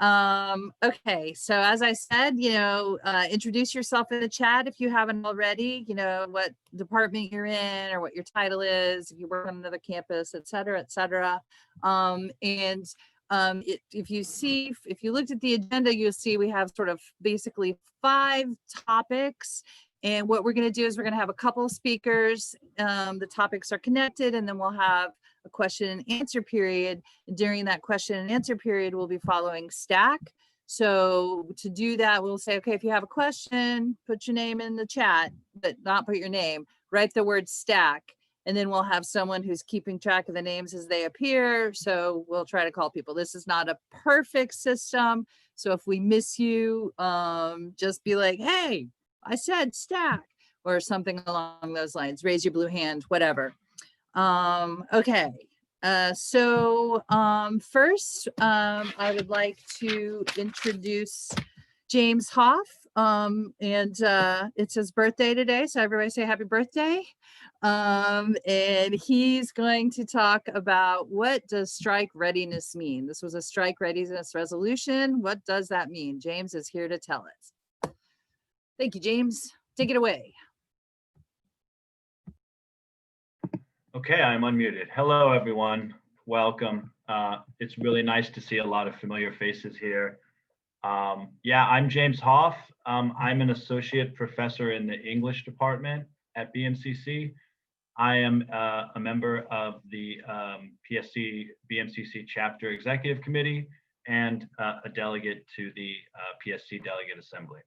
Okay, so as I said, introduce yourself in the chat if you haven't already, what department you're in or what your title is, if you work on another campus, et cetera, et cetera. If you looked at the agenda, you'll see we have sort of basically 5 topics. And what we're going to do is we're going to have a couple of speakers. The topics are connected, and then we'll have a question and answer period. During that question and answer period, we'll be following stack. So to do that, we'll say, okay, if you have a question, put your name in the chat, but not put your name, write the word stack. And then we'll have someone who's keeping track of the names as they appear. So we'll try to call people. This is not a perfect system. So if we miss you, just be like, hey, I said stack, or something along those lines. Raise your blue hand, whatever. Okay. First, I would like to introduce James Hoff. It's his birthday today, so everybody say happy birthday. And he's going to talk about, what does strike readiness mean? This was a strike readiness resolution. What does that mean? James is here to tell us. Thank you, James. Take it away. Okay, I'm unmuted. Hello, everyone. Welcome. It's really nice to see a lot of familiar faces here. Yeah, I'm James Hoff. I'm an associate professor in the English department at BMCC. I am a member of the PSC BMCC chapter executive committee and a delegate to the PSC Delegate Assembly.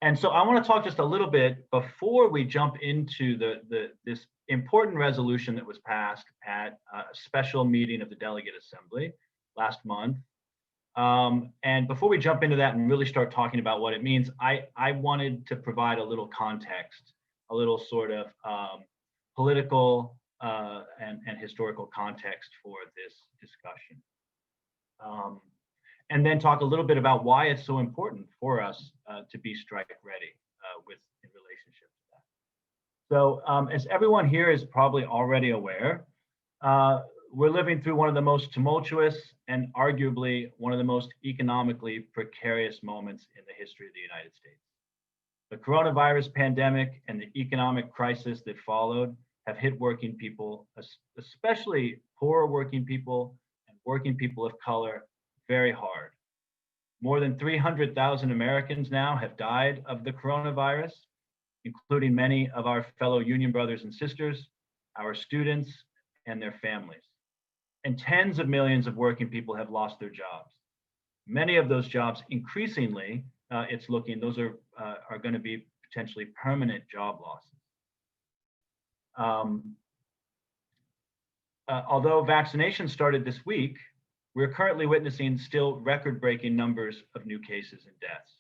And so I want to talk just a little bit before we jump into this important resolution that was passed at a special meeting of the Delegate Assembly last month. And before we jump into that and really start talking about what it means, I wanted to provide a little context, a little sort of political and historical context for this discussion. And then talk a little bit about why it's so important for us to be strike ready in relationship to that. So as everyone here is probably already aware, we're living through one of the most tumultuous and arguably one of the most economically precarious moments in the history of the United States. The coronavirus pandemic and the economic crisis that followed have hit working people, especially poor working people and working people of color, very hard. More than 300,000 Americans now have died of the coronavirus, including many of our fellow union brothers and sisters, our students, and their families. And tens of millions of working people have lost their jobs. Many of those jobs, increasingly, it's looking, those are going to be potentially permanent job losses. Although vaccination started this week, we're currently witnessing still record-breaking numbers of new cases and deaths.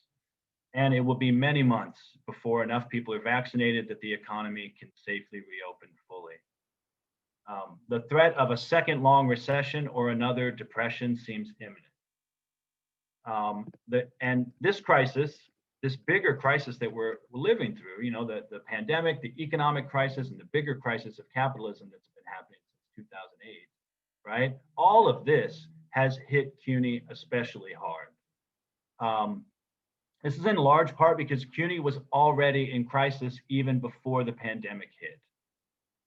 And it will be many months before enough people are vaccinated that the economy can safely reopen fully. The threat of a second long recession or another depression seems imminent. And this crisis, this bigger crisis that we're living through, the pandemic, the economic crisis, and the bigger crisis of capitalism that's been happening since 2008, right? All of this has hit CUNY especially hard. This is in large part because CUNY was already in crisis even before the pandemic hit.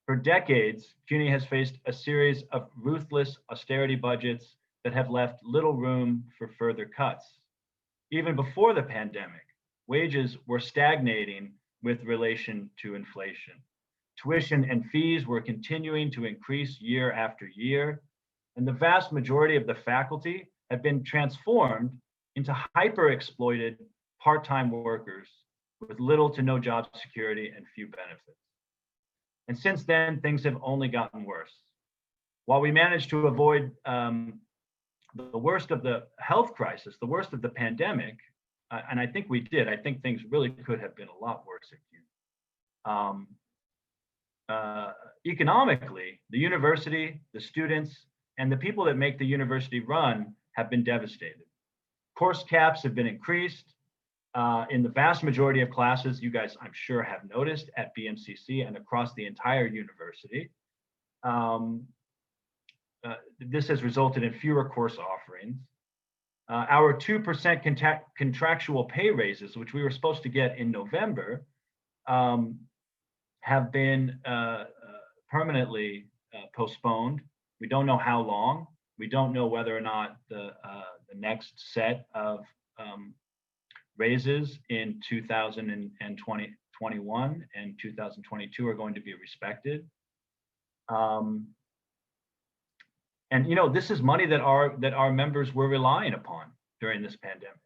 For decades, CUNY has faced a series of ruthless austerity budgets that have left little room for further cuts. Even before the pandemic, wages were stagnating with relation to inflation. Tuition and fees were continuing to increase year after year, and the vast majority of the faculty have been transformed into hyper-exploited part-time workers with little to no job security and few benefits. And since then, things have only gotten worse. While we managed to avoid the worst of the health crisis, the worst of the pandemic, and I think we did, I think things really could have been a lot worse at CUNY. Economically, the university, the students, and the people that make the university run have been devastated. Course caps have been increased in the vast majority of classes. You guys, I'm sure, have noticed at BMCC and across the entire university. This has resulted in fewer course offerings. Our 2% contractual pay raises, which we were supposed to get in November, have been permanently postponed. We don't know how long. We don't know whether or not the next set of raises in 2021 and 2022 are going to be respected. And this is money that our members were relying upon during this pandemic.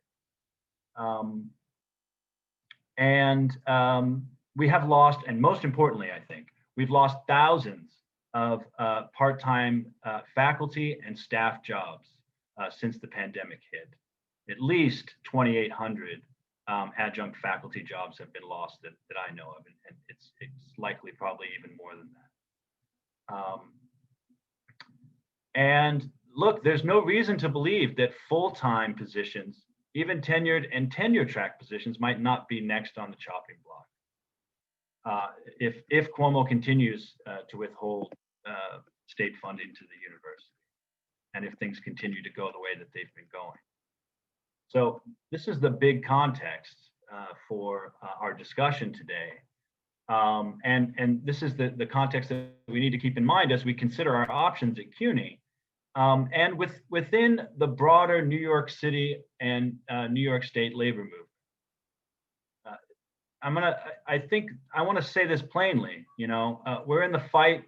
We have lost, and most importantly, I think, we've lost thousands of part-time faculty and staff jobs since the pandemic hit. At least 2,800 adjunct faculty jobs have been lost that I know of, and it's likely probably even more than that. And look, there's no reason to believe that full-time positions, even tenured and tenure-track positions, might not be next on the chopping block. If Cuomo continues to withhold state funding to the university, and if things continue to go the way that they've been going. So this is the big context for our discussion today. And this is the context that we need to keep in mind as we consider our options at CUNY. And within the broader New York City and New York State labor movement. I think I want to say this plainly, we're in the fight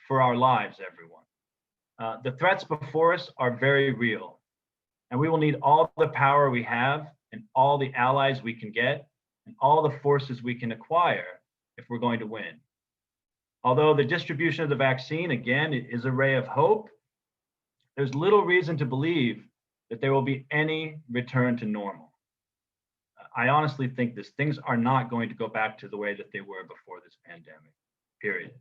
for our lives, everyone. The threats before us are very real, and we will need all the power we have and all the allies we can get and all the forces we can acquire if we're going to win. Although the distribution of the vaccine, again, is a ray of hope, there's little reason to believe that there will be any return to normal. I honestly think things are not going to go back to the way that they were before this pandemic, period.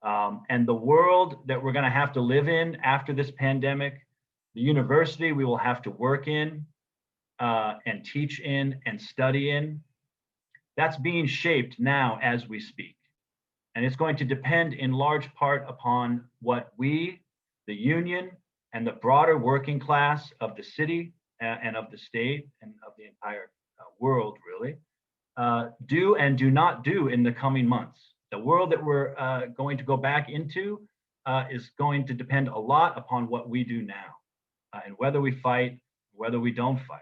And the world that we're going to have to live in after this pandemic, the university we will have to work in and teach in and study in, that's being shaped now as we speak. And it's going to depend in large part upon what we, the union, and the broader working class of the city and of the state and of the entire world, really, do and do not do in the coming months. The world that we're going to go back into is going to depend a lot upon what we do now and whether we fight, whether we don't fight.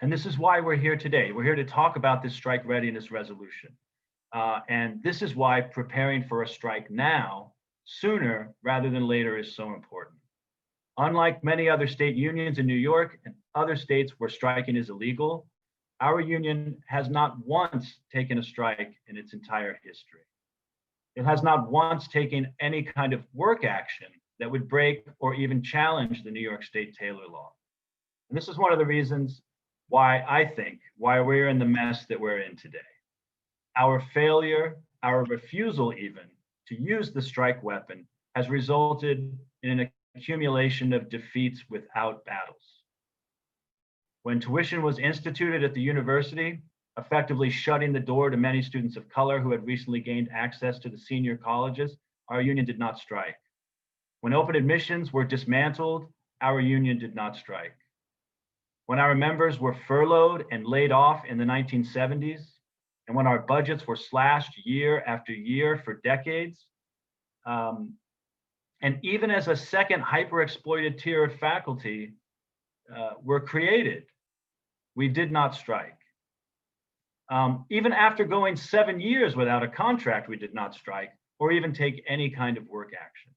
And this is why we're here today. We're here to talk about this strike readiness resolution. And this is why preparing for a strike now, sooner rather than later, is so important. Unlike many other state unions in New York and other states where striking is illegal, our union has not once taken a strike in its entire history. It has not once taken any kind of work action that would break or even challenge the New York State Taylor law. And this is one of the reasons why we're in the mess that we're in today. Our failure, our refusal even, to use the strike weapon has resulted in an accumulation of defeats without battles. When tuition was instituted at the university, effectively shutting the door to many students of color who had recently gained access to the senior colleges, our union did not strike. When open admissions were dismantled, our union did not strike. When our members were furloughed and laid off in the 1970s, and when our budgets were slashed year after year for decades, and even as a second hyper-exploited tier of faculty were created, we did not strike. Even after going 7 years without a contract, we did not strike or even take any kind of work action.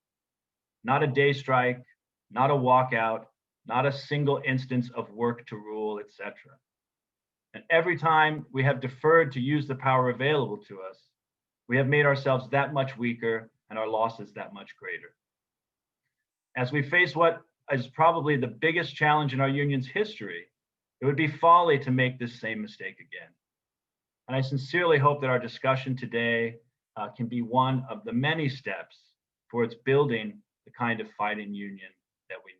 Not a day strike, not a walkout, not a single instance of work to rule, etc. And every time we have deferred to use the power available to us, we have made ourselves that much weaker and our losses that much greater. As we face what is probably the biggest challenge in our union's history, it would be folly to make this same mistake again. And I sincerely hope that our discussion today can be one of the many steps towards building the kind of fighting union that we need.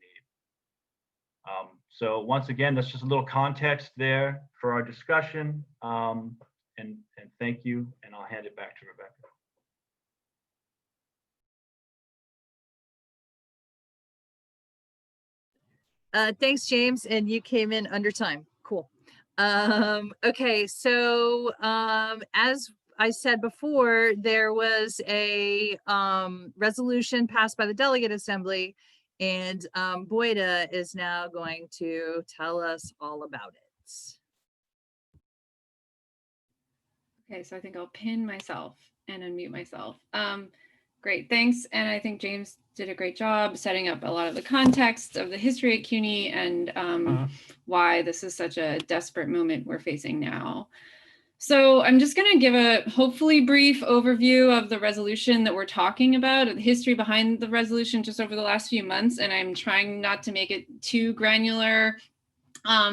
So once again, that's just a little context there for our discussion. And thank you, and I'll hand it back to Rebecca. Thanks, James. And you came in under time. Cool. Okay, so as I said before, there was a resolution passed by the Delegate Assembly, and Boyda is now going to tell us all about it. Okay, so I think I'll pin myself and unmute myself. Great, thanks. And I think James did a great job setting up a lot of the context of the history at CUNY and why this is such a desperate moment we're facing now. So I'm just going to give a hopefully brief overview of the resolution that we're talking about, the history behind the resolution just over the last few months, and I'm trying not to make it too granular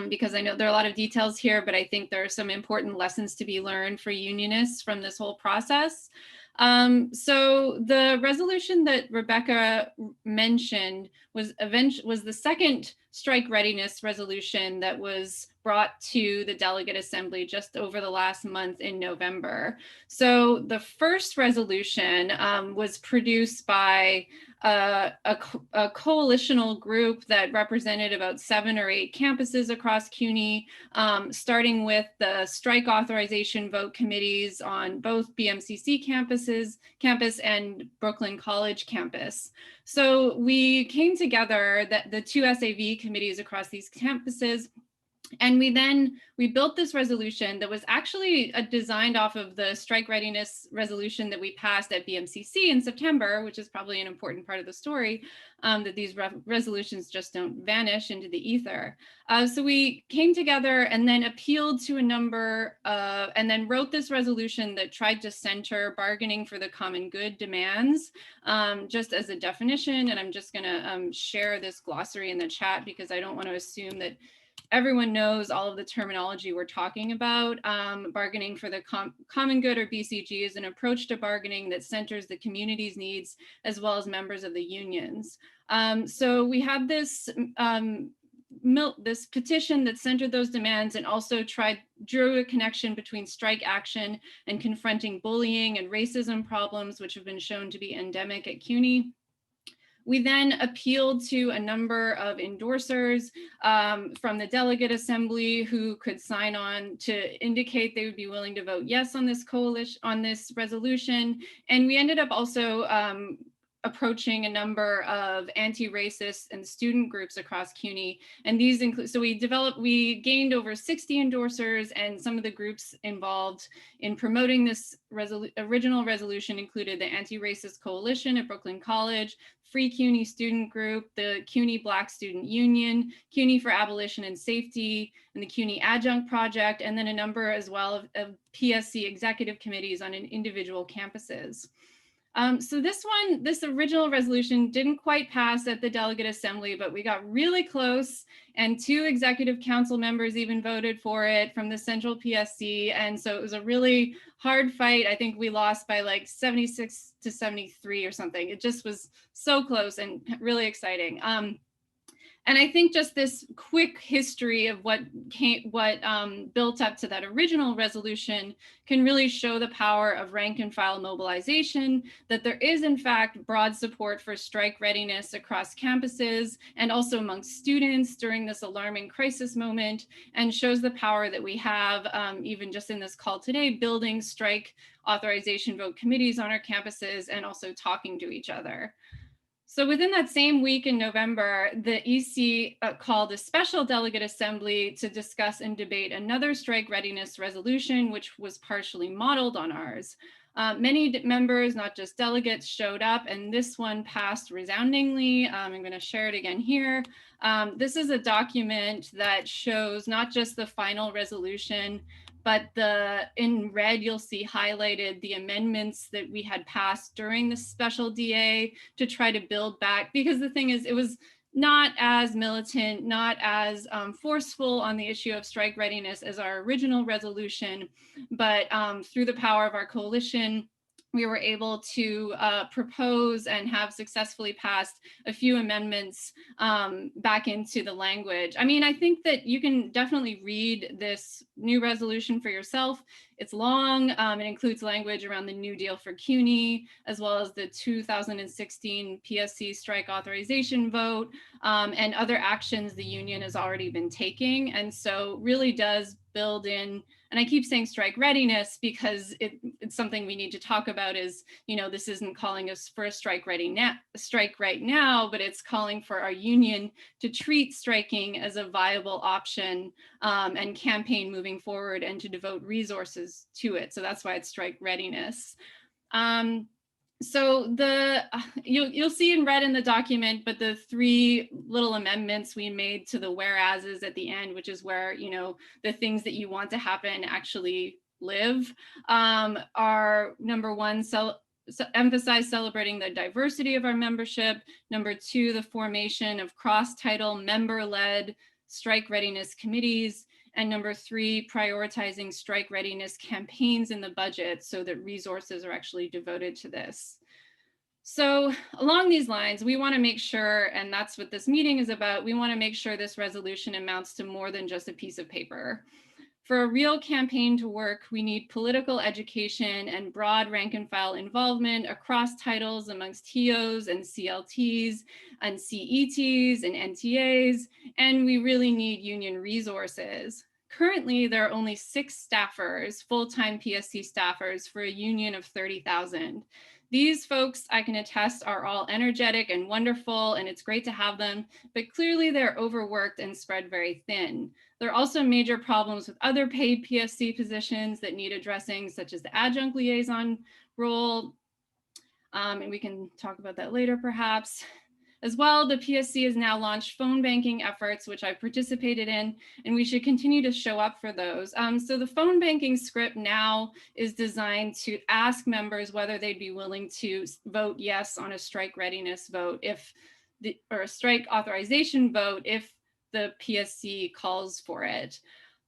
because I know there are a lot of details here, but I think there are some important lessons to be learned for unionists from this whole process. So the resolution that Rebecca mentioned was the second strike readiness resolution that was brought to the Delegate Assembly just over the last month in November. So the first resolution was produced by a coalitional group that represented about 7 or 8 campuses across CUNY, starting with the strike authorization vote committees on both BMCC campus and Brooklyn College campus. So we came together, the 2 SAV committees across these campuses, and we built this resolution that was actually designed off of the strike readiness resolution that we passed at BMCC in September, which is probably an important part of the story, that these resolutions just don't vanish into the ether. So we came together and then appealed to a number and then wrote this resolution that tried to center bargaining for the common good demands, just as a definition. And I'm just going to share this glossary in the chat because I don't want to assume that everyone knows all of the terminology we're talking about. Bargaining for the common good, or BCG, is an approach to bargaining that centers the community's needs as well as members of the unions. So we had this this petition that centered those demands and also drew a connection between strike action and confronting bullying and racism problems, which have been shown to be endemic at CUNY. We then appealed to a number of endorsers from the Delegate Assembly who could sign on to indicate they would be willing to vote yes on this resolution. And we ended up also approaching a number of anti-racist and student groups across CUNY. And these include, so we gained over 60 endorsers, and some of the groups involved in promoting this original resolution included the Anti-Racist Coalition at Brooklyn College, Free CUNY Student Group, the CUNY Black Student Union, CUNY for Abolition and Safety, and the CUNY Adjunct Project, and then a number as well of PSC executive committees on individual campuses. So this original resolution didn't quite pass at the Delegate Assembly, but we got really close, and 2 executive council members even voted for it from the Central PSC. And so it was a really hard fight. I think we lost by like 76 to 73 or something. It just was so close and really exciting. And I think just this quick history of what built up to that original resolution can really show the power of rank and file mobilization, that there is in fact broad support for strike readiness across campuses and also amongst students during this alarming crisis moment, and shows the power that we have, even just in this call today, building strike authorization vote committees on our campuses and also talking to each other. So within that same week in November, the EC called a special delegate assembly to discuss and debate another strike readiness resolution, which was partially modeled on ours. Many members, not just delegates, showed up, and this one passed resoundingly. I'm going to share it again here. This is a document that shows not just the final resolution, but in red, you'll see highlighted the amendments that we had passed during the special DA to try to build back, because the thing is, it was not as militant, not as forceful on the issue of strike readiness as our original resolution, but through the power of our coalition we were able to propose and have successfully passed a few amendments back into the language. I mean, I think that you can definitely read this new resolution for yourself. It's long. It includes language around the New Deal for CUNY, as well as the 2016 PSC Strike Authorization Vote, and other actions the union has already been taking. And so really does build in, and I keep saying strike readiness because it's something we need to talk about is, you know, this isn't calling us for a strike right now, but it's calling for our union to treat striking as a viable option and campaign moving forward and to devote resources to it. So that's why it's strike readiness. So you'll see in red in the document, but the three little amendments we made to the whereases at the end, which is where, you know, the things that you want to happen actually live, are number one, emphasize celebrating the diversity of our membership. Number two, the formation of cross-title member-led strike readiness committees. And number three, prioritizing strike readiness campaigns in the budget so that resources are actually devoted to this. So along these lines, we want to make sure, and that's what this meeting is about, we want to make sure this resolution amounts to more than just a piece of paper. For a real campaign to work, we need political education and broad rank and file involvement across titles amongst TOs and CLTs and CETs and NTAs, and we really need union resources. Currently, there are only 6 staffers, full-time PSC staffers for a union of 30,000. These folks, I can attest, are all energetic and wonderful, and it's great to have them, but clearly they're overworked and spread very thin. There are also major problems with other paid PSC positions that need addressing, such as the adjunct liaison role, and we can talk about that later perhaps. As well, the PSC has now launched phone banking efforts, which I've participated in, and we should continue to show up for those. So the phone banking script now is designed to ask members whether they'd be willing to vote yes on a strike readiness vote or a strike authorization vote if the PSC calls for it.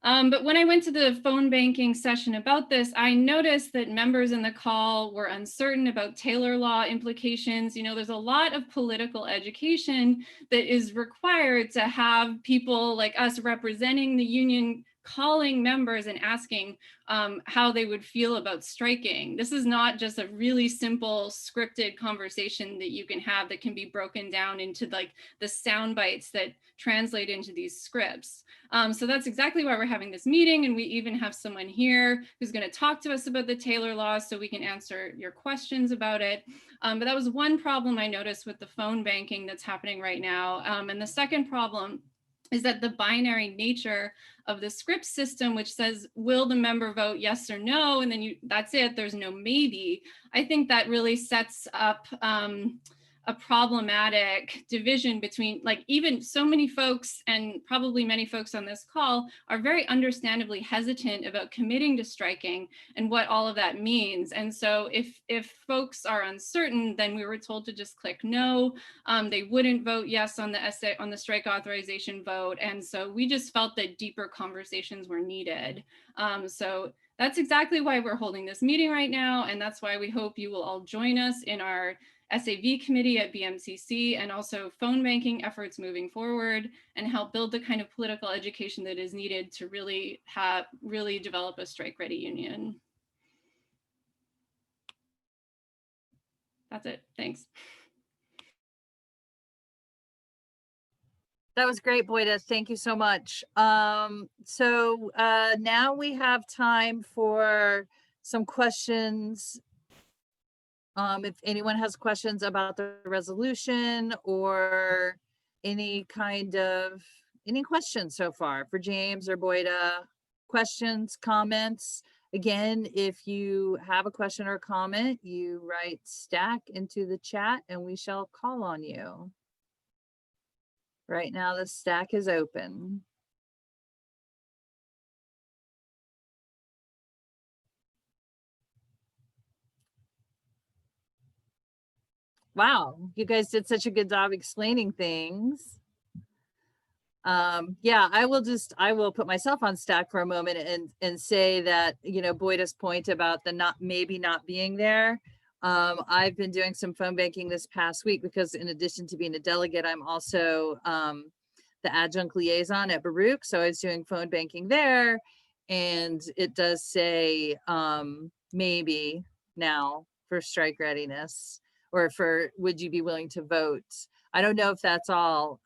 But when I went to the phone banking session about this, I noticed that members in the call were uncertain about Taylor law implications. You know, there's a lot of political education that is required to have people like us representing the union calling members and asking how they would feel about striking. This is not just a really simple scripted conversation that you can have that can be broken down into like the sound bites that translate into these scripts. So that's exactly why we're having this meeting, and we even have someone here who's going to talk to us about the Taylor law so we can answer your questions about it. But that was one problem I noticed with the phone banking that's happening right now. And the second problem is that the binary nature of the script system, which says, will the member vote yes or no? And then that's it, there's no maybe. I think that really sets up a problematic division between, like, even so many folks, and probably many folks on this call, are very understandably hesitant about committing to striking and what all of that means. And so if folks are uncertain, then we were told to just click no. They wouldn't vote yes on the strike authorization vote. And so we just felt that deeper conversations were needed. So that's exactly why we're holding this meeting right now. And that's why we hope you will all join us in our SAV committee at BMCC, and also phone banking efforts moving forward, and help build the kind of political education that is needed to really develop a strike ready union. That's it. Thanks. That was great, Boyda. Thank you so much. So now we have time for some questions. If anyone has questions about the resolution or any questions so far for James or Boyda, questions, comments. Again, if you have a question or comment, you write stack into the chat and we shall call on you. Right now the stack is open. Wow, you guys did such a good job explaining things. Yeah, I will put myself on stack for a moment and say that, Boyda's point about the maybe not being there. I've been doing some phone banking this past week because in addition to being a delegate, I'm also the adjunct liaison at Borough. So I was doing phone banking there, and it does say maybe now for strike readiness, or for would you be willing to vote? I don't know if that's all.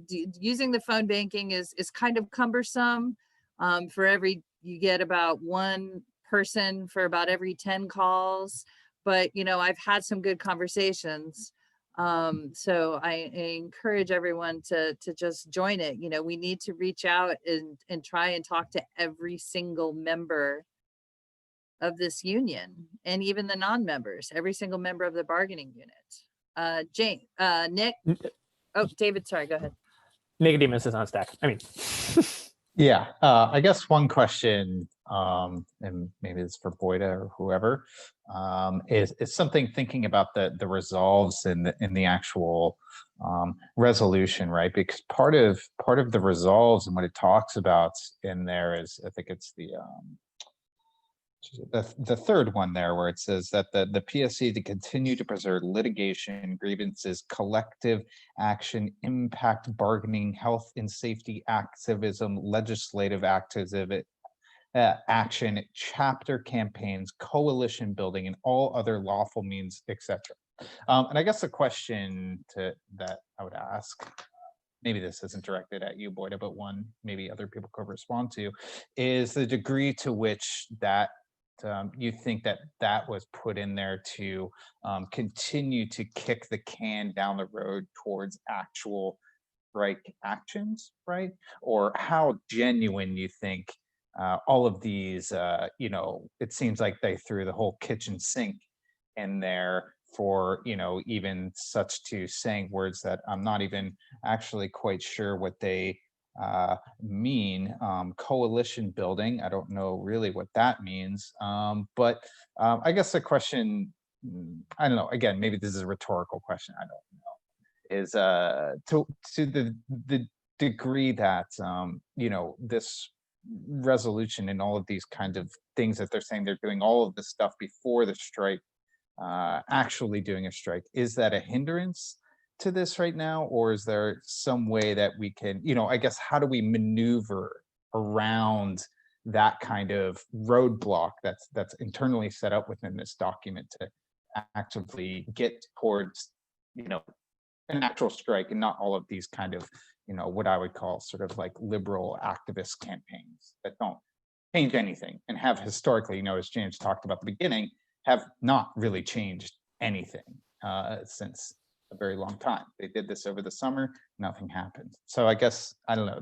Using the phone banking is kind of cumbersome. You get about one person for about every 10 calls, but I've had some good conversations. So I encourage everyone to just join it. We need to reach out and try and talk to every single member of this union, and even the non-members, every single member of the bargaining unit. Nick. Oh, David, sorry, go ahead. Nicodemus is on stack. Yeah, I guess one question, and maybe it's for Boyda or whoever, is something thinking about the resolves in the actual resolution, right? Because part of the resolves and what it talks about in there is, I think it's the third one there, where it says that the PSC to continue to preserve litigation, grievances, collective action, impact bargaining, health and safety activism, legislative activism, action, chapter campaigns, coalition building, and all other lawful means, etc. And I guess the question that I would ask, maybe this isn't directed at you, Boyda, but one maybe other people could respond to, is the degree to which that you think that was put in there to continue to kick the can down the road towards actual strike actions, right? Or how genuine you think all of these, it seems like they threw the whole kitchen sink in there for, even such to saying words that I'm not even actually quite sure what they mean. Coalition building, I don't know really what that means, but I guess the question, I don't know, again, maybe this is a rhetorical question, I don't know, is to the degree that this resolution and all of these kind of things that they're saying they're doing all of this stuff before the strike, actually doing a strike, is that a hindrance to this right now, or is there some way that we can, I guess, how do we maneuver around that kind of roadblock that's internally set up within this document to actively get towards, an actual strike, and not all of these kind of, what I would call sort of like liberal activist campaigns that don't change anything and have historically, as James talked about at the beginning, have not really changed anything since a very long time. They did this over the summer, nothing happened. So I guess, I don't know,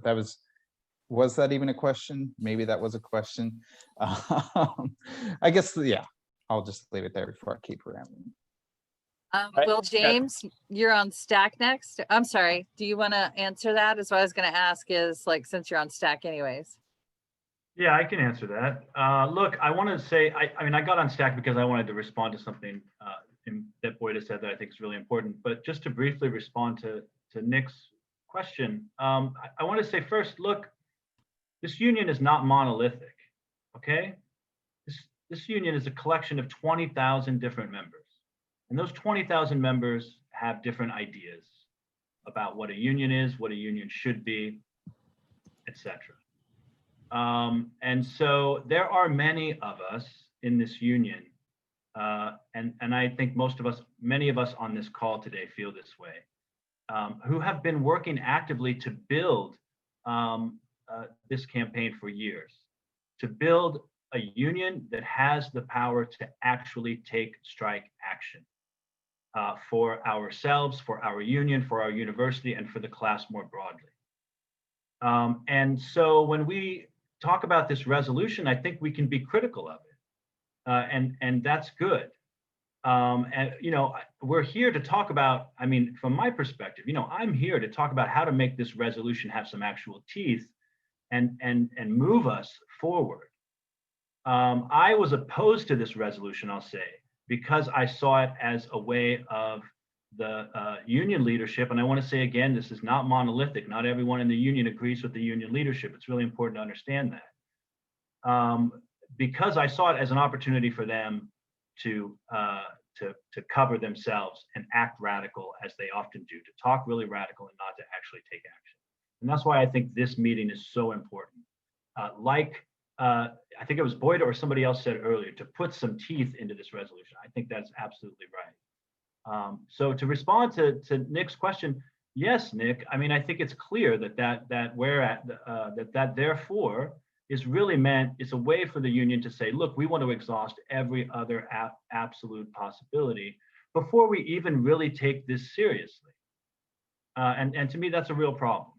was that even a question? Maybe that was a question. I guess, yeah, I'll just leave it there before I keep rambling. Well, James, you're on stack next. I'm sorry, do you want to answer that? Is what I was going to ask, is like, since you're on stack anyways. Yeah, I can answer that. Look, I want to say, I got on stack because I wanted to respond to something that Boyda said that I think is really important. But just to briefly respond to Nick's question, I want to say first, look, this union is not monolithic, okay? This union is a collection of 20,000 different members. And those 20,000 members have different ideas about what a union is, what a union should be, etc. And so there are many of us in this union, and I think many of us on this call today feel this way, who have been working actively to build this campaign for years, to build a union that has the power to actually take strike action for ourselves, for our union, for our university, and for the class more broadly. And so when we talk about this resolution, I think we can be critical of it, and that's good. And we're here to talk about, from my perspective, I'm here to talk about how to make this resolution have some actual teeth and move us forward. I was opposed to this resolution, I'll say, because I saw it as a way of union leadership, and I want to say again, this is not monolithic. Not everyone in the union agrees with the union leadership. It's really important to understand that. Because I saw it as an opportunity for them to cover themselves and act radical, as they often do, to talk really radical and not to actually take action. And that's why I think this meeting is so important. I think it was Boyda or somebody else said earlier, to put some teeth into this resolution. I think that's absolutely right. So to respond to Nick's question, yes, Nick, I mean, I think it's clear that therefore is really meant, it's a way for the union to say, look, we want to exhaust every other absolute possibility before we even really take this seriously. And to me, that's a real problem,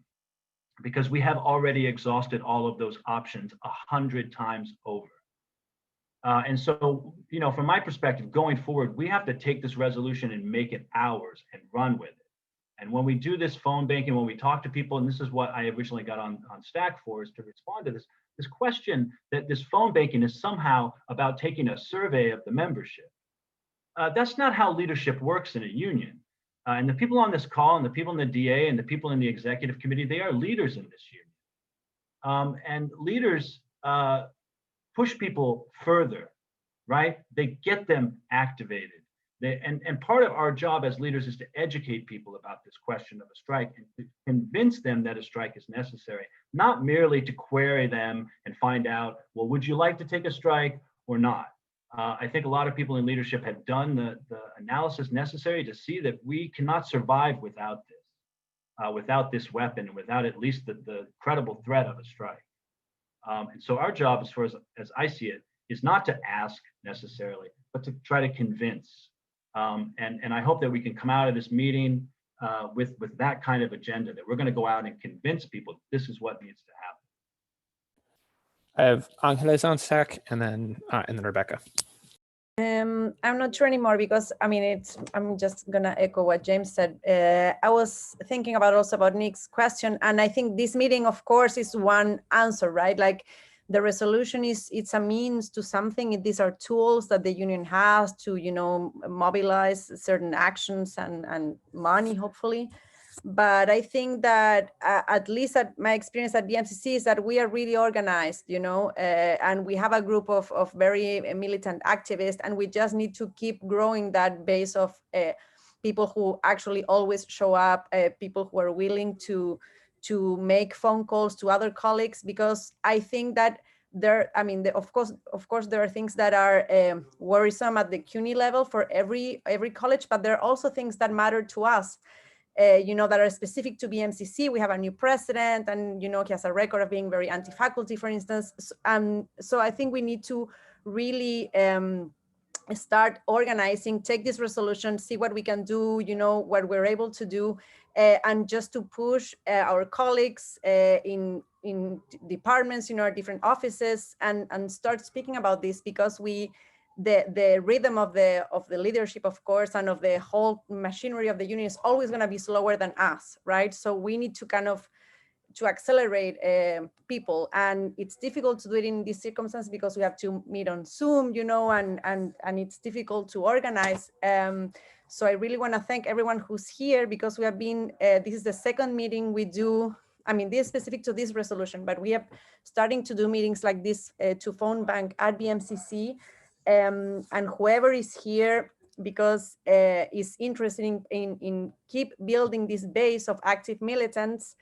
because we have already exhausted all of those options 100 times over. And so, you know, from my perspective, going forward, we have to take this resolution and make it ours and run with it. And when we do this phone banking, when we talk to people, and this is what I originally got on Stack for, is to respond to this question that this phone banking is somehow about taking a survey of the membership. That's not how leadership works in a union. And the people on this call, and the people in the DA, and the people in the executive committee, they are leaders in this union. And leaders push people further, right? They get them activated. And part of our job as leaders is to educate people about this question of a strike and to convince them that a strike is necessary, not merely to query them and find out, well, would you like to take a strike or not? I think a lot of people in leadership have done the analysis necessary to see that we cannot survive without this weapon, and without at least the credible threat of a strike. And so our job, as far as I see it, is not to ask necessarily, but to try to convince. And I hope that we can come out of this meeting with that kind of agenda, that we're going to go out and convince people this is what needs to happen. I have Ángeles on stack, and then Rebecca. I'm not sure anymore, because I mean, I'm just gonna echo what James said. I was thinking also about Nick's question, and I think this meeting, of course, is one answer, right? Like, the resolution it's a means to something. These are tools that the union has to, you know, mobilize certain actions and money, hopefully. But I think that at least at my experience at BMCC is that we are really organized, you know, and we have a group of very militant activists, and we just need to keep growing that base of people who actually always show up, people who are willing to make phone calls to other colleagues, because I think that of course, there are things that are worrisome at the CUNY level for every college, but there are also things that matter to us. You know, that are specific to BMCC. We have a new president, and, you know, he has a record of being very anti-faculty, for instance. So I think we need to really start organizing, take this resolution, see what we can do, you know, what we're able to do, and just to push our colleagues in departments, you know, our different offices, and start speaking about this, because the rhythm of the leadership, of course, and of the whole machinery of the union is always going to be slower than us, right? So we need to kind of accelerate people, and it's difficult to do it in this circumstance because we have to meet on Zoom, you know, and it's difficult to organize. So I really want to thank everyone who's here, because we have been, this is the second meeting we do. I mean, this is specific to this resolution, but we are starting to do meetings like this to phone bank at BMCC. And whoever is here, because is interested in keep building this base of active militants,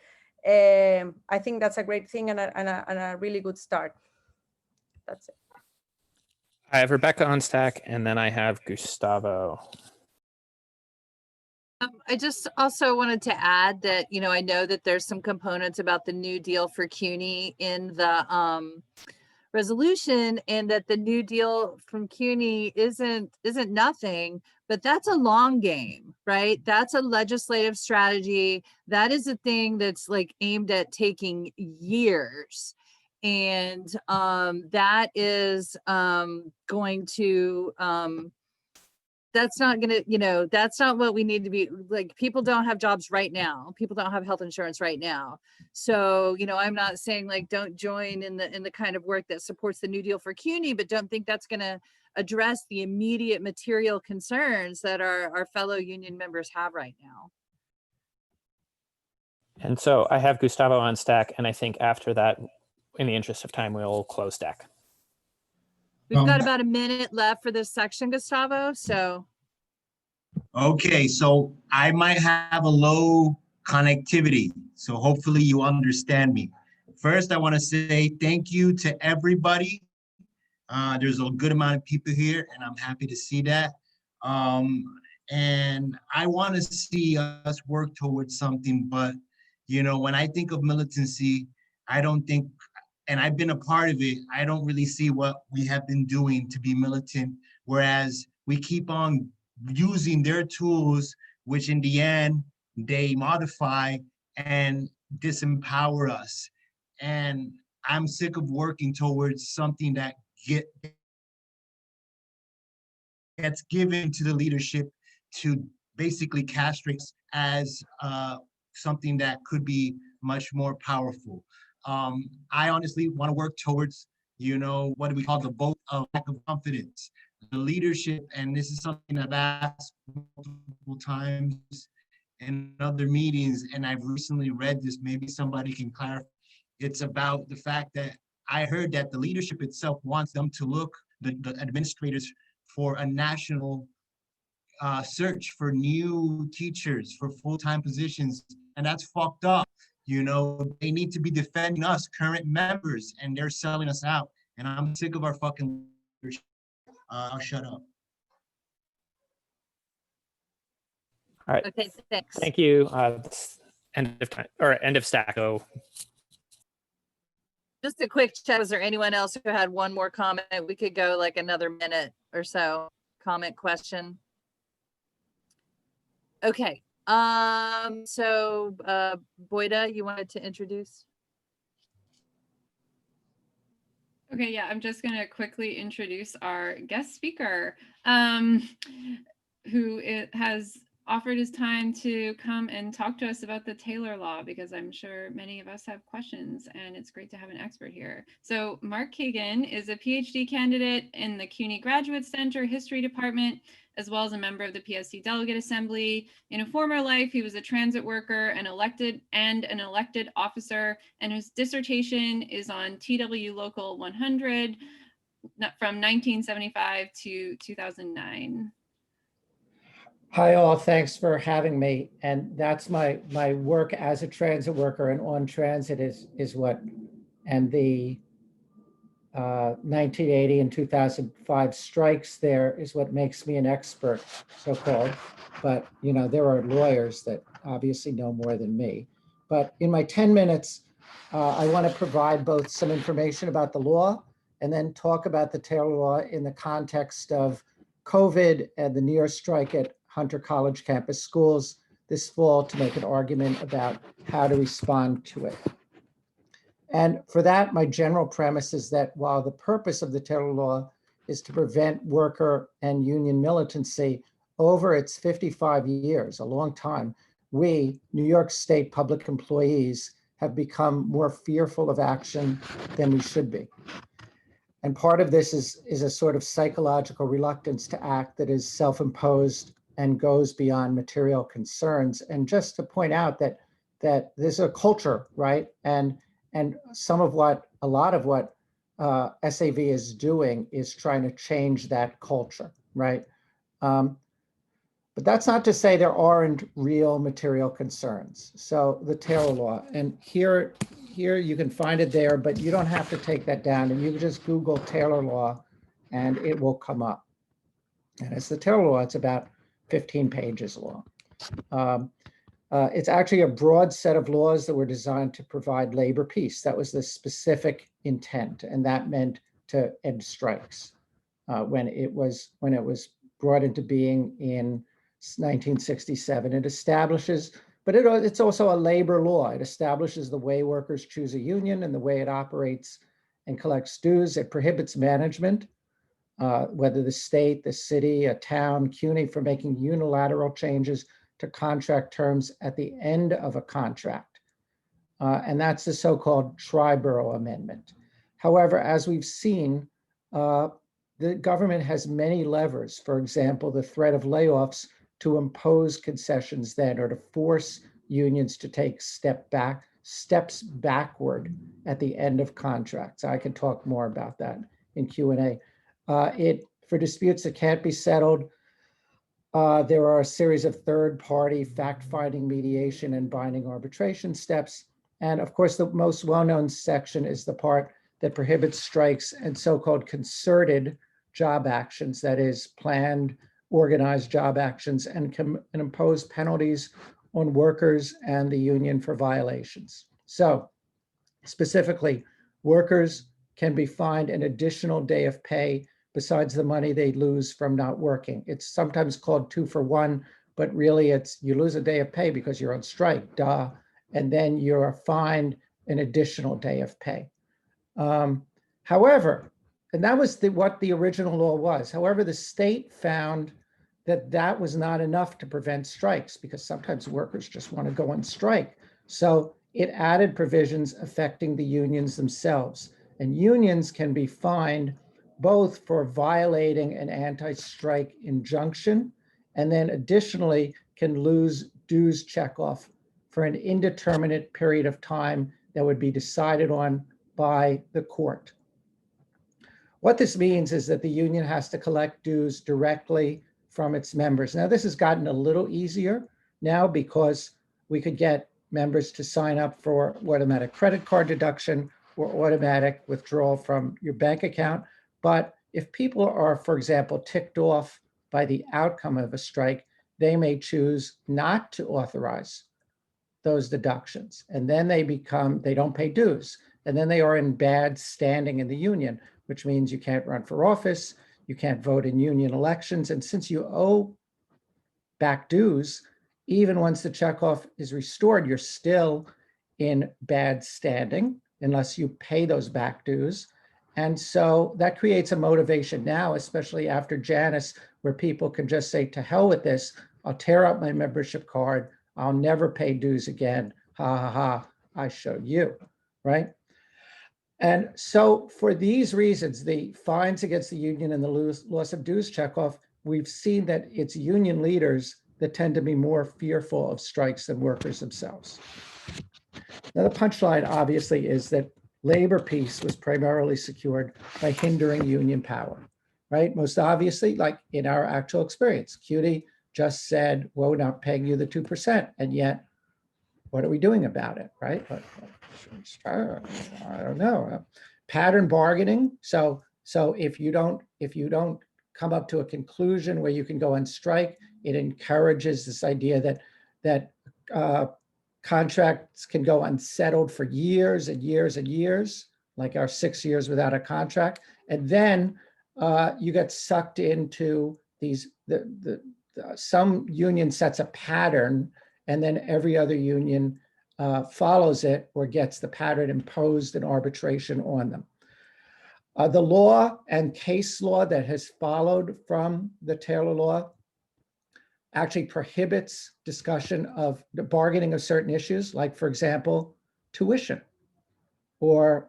I think that's a great thing and a really good start. That's it. I have Rebecca on stack, and then I have Gustavo. I just also wanted to add that, you know, I know that there's some components about the New Deal for CUNY in the resolution, and that the New Deal from CUNY isn't nothing, but that's a long game, right? That's a legislative strategy. That is a thing that's like aimed at taking years. And that is going to, that's not going to, you know, that's not what we need to be like. People don't have jobs right now. People don't have health insurance right now. So, you know, I'm not saying like don't join in the kind of work that supports the New Deal for CUNY, but don't think that's going to address the immediate material concerns that our fellow union members have right now. And so I have Gustavo on stack, and I think after that, in the interest of time, we'll close stack. We've got about a minute left for this section, Gustavo, so. Okay, so I might have a low connectivity, so hopefully you understand me. First, I want to say thank you to everybody. There's a good amount of people here, and I'm happy to see that. And I want to see us work towards something, but you know, when I think of militancy, I don't think, and I've been a part of it, I don't really see what we have been doing to be militant, whereas we keep on using their tools, which in the end, they modify and disempower us. And I'm sick of working towards something that gets given to the leadership to basically castrate us as something that could be much more powerful. I honestly want to work towards, you know, what do we call the vote of lack of confidence. The leadership, and this is something I've asked multiple times in other meetings, and I've recently read this, maybe somebody can clarify. It's about the fact that I heard that the leadership itself wants them to look, the administrators, for a national search for new teachers, for full-time positions, and that's fucked up. You know, they need to be defending us, current members, and they're selling us out. And I'm sick of our fucking leadership. I'll shut up. All right. Okay, thanks. Thank you. End of time or end of stack. Oh, Just a quick check. Was there anyone else who had one more comment? We could go like another minute or so. Comment, question. Okay. So Boyda, you wanted to introduce? Okay, yeah, I'm just going to quickly introduce our guest speaker, who has offered his time to come and talk to us about the Taylor Law, because I'm sure many of us have questions, and it's great to have an expert here. So Marc Kagan is a PhD candidate in the CUNY Graduate Center History Department, as well as a member of the PSC Delegate Assembly. In a former life, he was a transit worker, an elected officer, and his dissertation is on TW Local 100 from 1975 to 2009. Hi all, thanks for having me. And that's my work as a transit worker and on transit is what, and the 1980 and 2005 strikes there is what makes me an expert, so-called. But you know, there are lawyers that obviously know more than me. But in my 10 minutes, I want to provide both some information about the law and then talk about the Taylor Law in the context of COVID and the near strike at Hunter College campus schools this fall to make an argument about how to respond to it. And for that, my general premise is that while the purpose of the Taylor Law is to prevent worker and union militancy, over its 55 years, a long time, we, New York State public employees, have become more fearful of action than we should be. And part of this is a sort of psychological reluctance to act that is self-imposed and goes beyond material concerns. And just to point out that there's a culture, right? And a lot of what SAV is doing is trying to change that culture, right? But that's not to say there aren't real material concerns. So the Taylor Law, and here you can find it there, but you don't have to take that down, and you can just Google Taylor Law and it will come up. And it's the Taylor Law, it's about 15 pages long. It's actually a broad set of laws that were designed to provide labor peace. That was the specific intent, and that meant to end strikes when it was brought into being in 1967. It establishes, but it's also a labor law. It establishes the way workers choose a union and the way it operates and collects dues. It prohibits management, whether the state, the city, a town, CUNY, from making unilateral changes to contract terms at the end of a contract. And that's the so-called Triborough Amendment. However, as we've seen, the government has many levers, for example, the threat of layoffs, to impose concessions then, or to force unions to take steps backward at the end of contracts. I can talk more about that in Q&A. For disputes that can't be settled, there are a series of third-party fact-finding, mediation, and binding arbitration steps. And of course, the most well-known section is the part that prohibits strikes and so-called concerted job actions, that is, planned, organized job actions, and can impose penalties on workers and the union for violations. So specifically, workers can be fined an additional day of pay besides the money they lose from not working. It's sometimes called 2 for 1, but really it's you lose a day of pay because you're on strike, duh, and then you're fined an additional day of pay. However, and that was what the original law was. However, the state found that that was not enough to prevent strikes, because sometimes workers just want to go on strike. So it added provisions affecting the unions themselves. And unions can be fined both for violating an anti-strike injunction, and then additionally can lose dues checkoff for an indeterminate period of time that would be decided on by the court. What this means is that the union has to collect dues directly from its members. Now, this has gotten a little easier now because we could get members to sign up for automatic credit card deduction or automatic withdrawal from your bank account. But if people are, for example, ticked off by the outcome of a strike, they may choose not to authorize those deductions. And then they don't pay dues. And then they are in bad standing in the union, which means you can't run for office, you can't vote in union elections. And since you owe back dues, even once the checkoff is restored, you're still in bad standing unless you pay those back dues. And so that creates a motivation now, especially after Janus, where people can just say, to hell with this, I'll tear up my membership card, I'll never pay dues again, ha ha ha, I showed you, right? And so for these reasons, the fines against the union and the loss of dues checkoff, we've seen that it's union leaders that tend to be more fearful of strikes than workers themselves. Now, the punchline obviously is that labor peace was primarily secured by hindering union power, right? Most obviously, like in our actual experience, CUNY just said, well, we're not paying you the 2%, and yet what are we doing about it, right? I don't know. Pattern bargaining. So if you don't come up to a conclusion where you can go on strike, it encourages this idea that contracts can go unsettled for years and years and years, like our 6 years without a contract, and then you get sucked into these. Some union sets a pattern, and then every other union follows it or gets the pattern imposed in arbitration on them. The law and case law that has followed from the Taylor law actually prohibits discussion of the bargaining of certain issues, like, for example, tuition or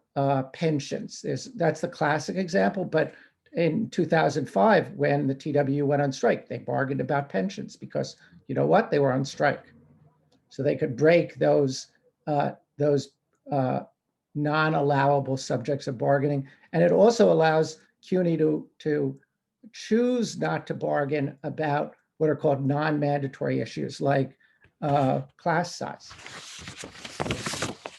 pensions. That's the classic example, but in 2005, when the TWU went on strike, they bargained about pensions because, you know what, they were on strike. So they could break those non-allowable subjects of bargaining. And it also allows CUNY to choose not to bargain about what are called non-mandatory issues like class size.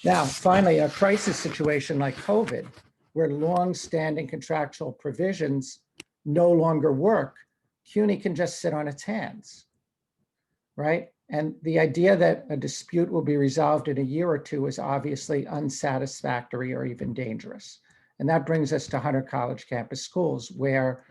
Now, finally, a crisis situation like COVID, where long-standing contractual provisions no longer work, CUNY can just sit on its hands, right? And the idea that a dispute will be resolved in a year or two is obviously unsatisfactory or even dangerous. And that brings us to Hunter College campus schools, where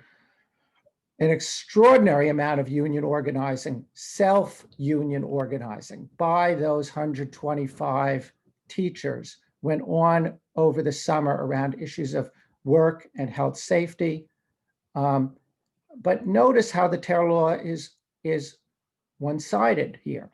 an extraordinary amount of union organizing, self-union organizing by those 125 teachers went on over the summer around issues of work and health safety. But notice how the Taylor law is one-sided here.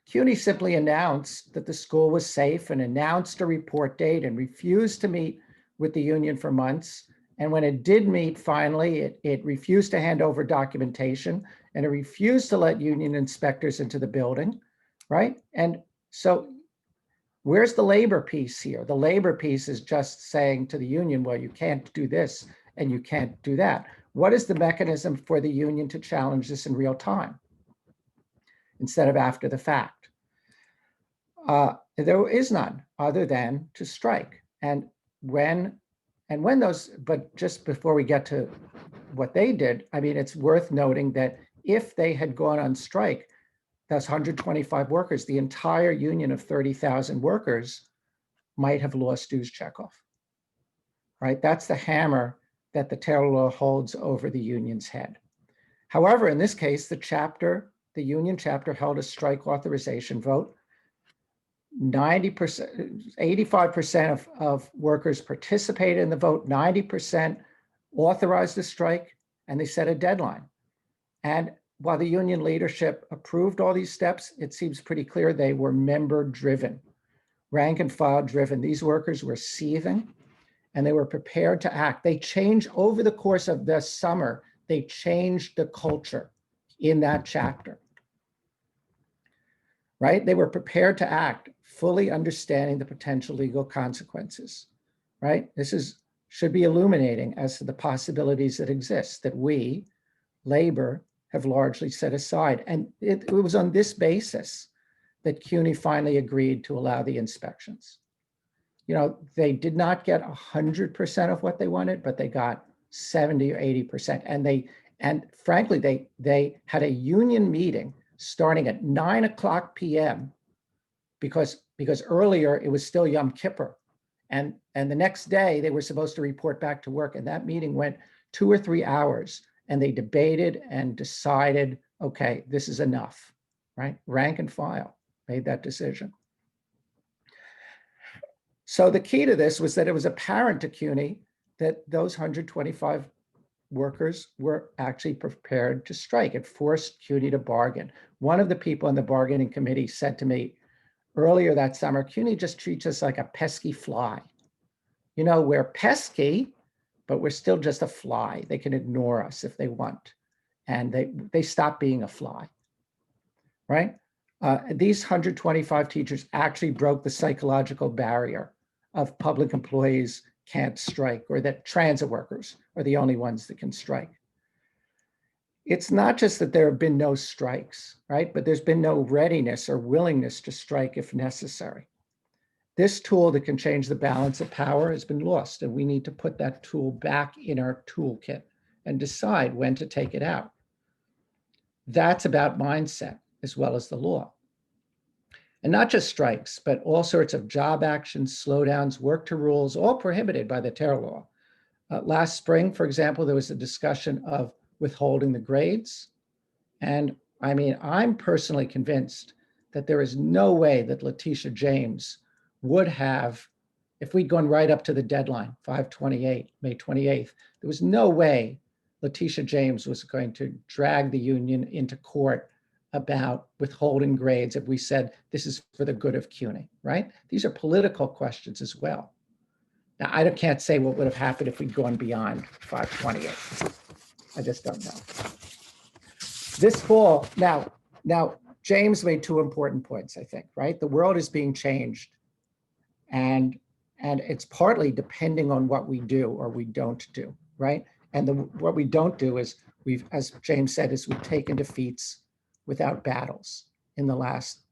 CUNY simply announced that the school was safe and announced a report date and refused to meet with the union for months. And when it did meet, finally, it refused to hand over documentation, and it refused to let union inspectors into the building, right? And so where's the labor piece here? The labor piece is just saying to the union, well, you can't do this and you can't do that. What is the mechanism for the union to challenge this in real time instead of after the fact? There is none other than to strike. And when those, but just before we get to what they did, I mean, it's worth noting that if they had gone on strike, that's 125 workers, the entire union of 30,000 workers might have lost dues checkoff, right? That's the hammer that the tail law holds over the union's head. However, in this case, the union chapter held a strike authorization vote. 90%, 85% of workers participated in the vote, 90% authorized the strike, and they set a deadline. And while the union leadership approved all these steps, it seems pretty clear they were member driven, rank and file driven. These workers were seething and they were prepared to act. They changed over the course of the summer, they changed the culture in that chapter, right? They were prepared to act, fully understanding the potential legal consequences, right? This should be illuminating as to the possibilities that exist that we, labor, have largely set aside. And it was on this basis that CUNY finally agreed to allow the inspections. You know, they did not get 100% of what they wanted, but they got 70 or 80%. And frankly, they had a union meeting starting at 9:00 p.m. because earlier it was still Yom Kippur. And the next day they were supposed to report back to work. And that meeting went 2 or 3 hours. And they debated and decided, okay, this is enough, right? Rank and file made that decision. So the key to this was that it was apparent to CUNY that those 125 workers were actually prepared to strike. It forced CUNY to bargain. One of the people in the bargaining committee said to me earlier that summer, CUNY just treats us like a pesky fly. You know, we're pesky, but we're still just a fly. They can ignore us if they want. And they stop being a fly, right? These 125 teachers actually broke the psychological barrier of public employees can't strike, or that transit workers are the only ones that can strike. It's not just that there have been no strikes, right? But there's been no readiness or willingness to strike if necessary. This tool that can change the balance of power has been lost, and we need to put that tool back in our toolkit and decide when to take it out. That's about mindset as well as the law. And not just strikes, but all sorts of job actions, slowdowns, work to rules, all prohibited by the terror law. Last spring, for example, there was a discussion of withholding the grades. And I mean, I'm personally convinced that there is no way that Letitia James would have, if we'd gone right up to the deadline, 5/28, May 28th, there was no way Letitia James was going to drag the union into court about withholding grades if we said this is for the good of CUNY, right? These are political questions as well. Now, I can't say what would have happened if we'd gone beyond 5/28. I just don't know. This fall, now James made 2 important points, I think, right? The world is being changed. And it's partly depending on what we do or we don't do, right? And what we don't do is as James said, is we've taken defeats without battles in the last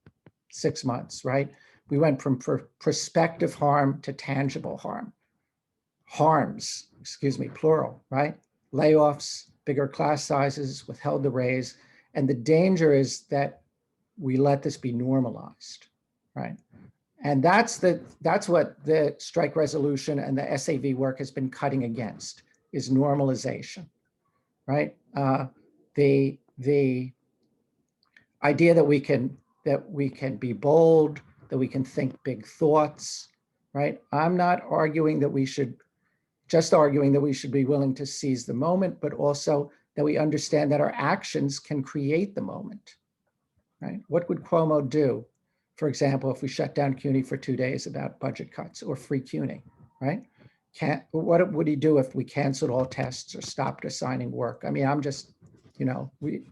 6 months, right? We went from prospective harm to tangible harm. Harms, plural, right? Layoffs, bigger class sizes, withheld the raise. And the danger is that we let this be normalized, right? And that's what the strike resolution and the SAV work has been cutting against, is normalization, right? The idea that we can be bold, that we can think big thoughts, right? I'm not arguing that we should, just arguing that we should be willing to seize the moment, but also that we understand that our actions can create the moment, right? What would Cuomo do, for example, if we shut down CUNY for 2 days about budget cuts or free CUNY, right? what would he do if we canceled all tests or stopped assigning work? I mean, I'm just,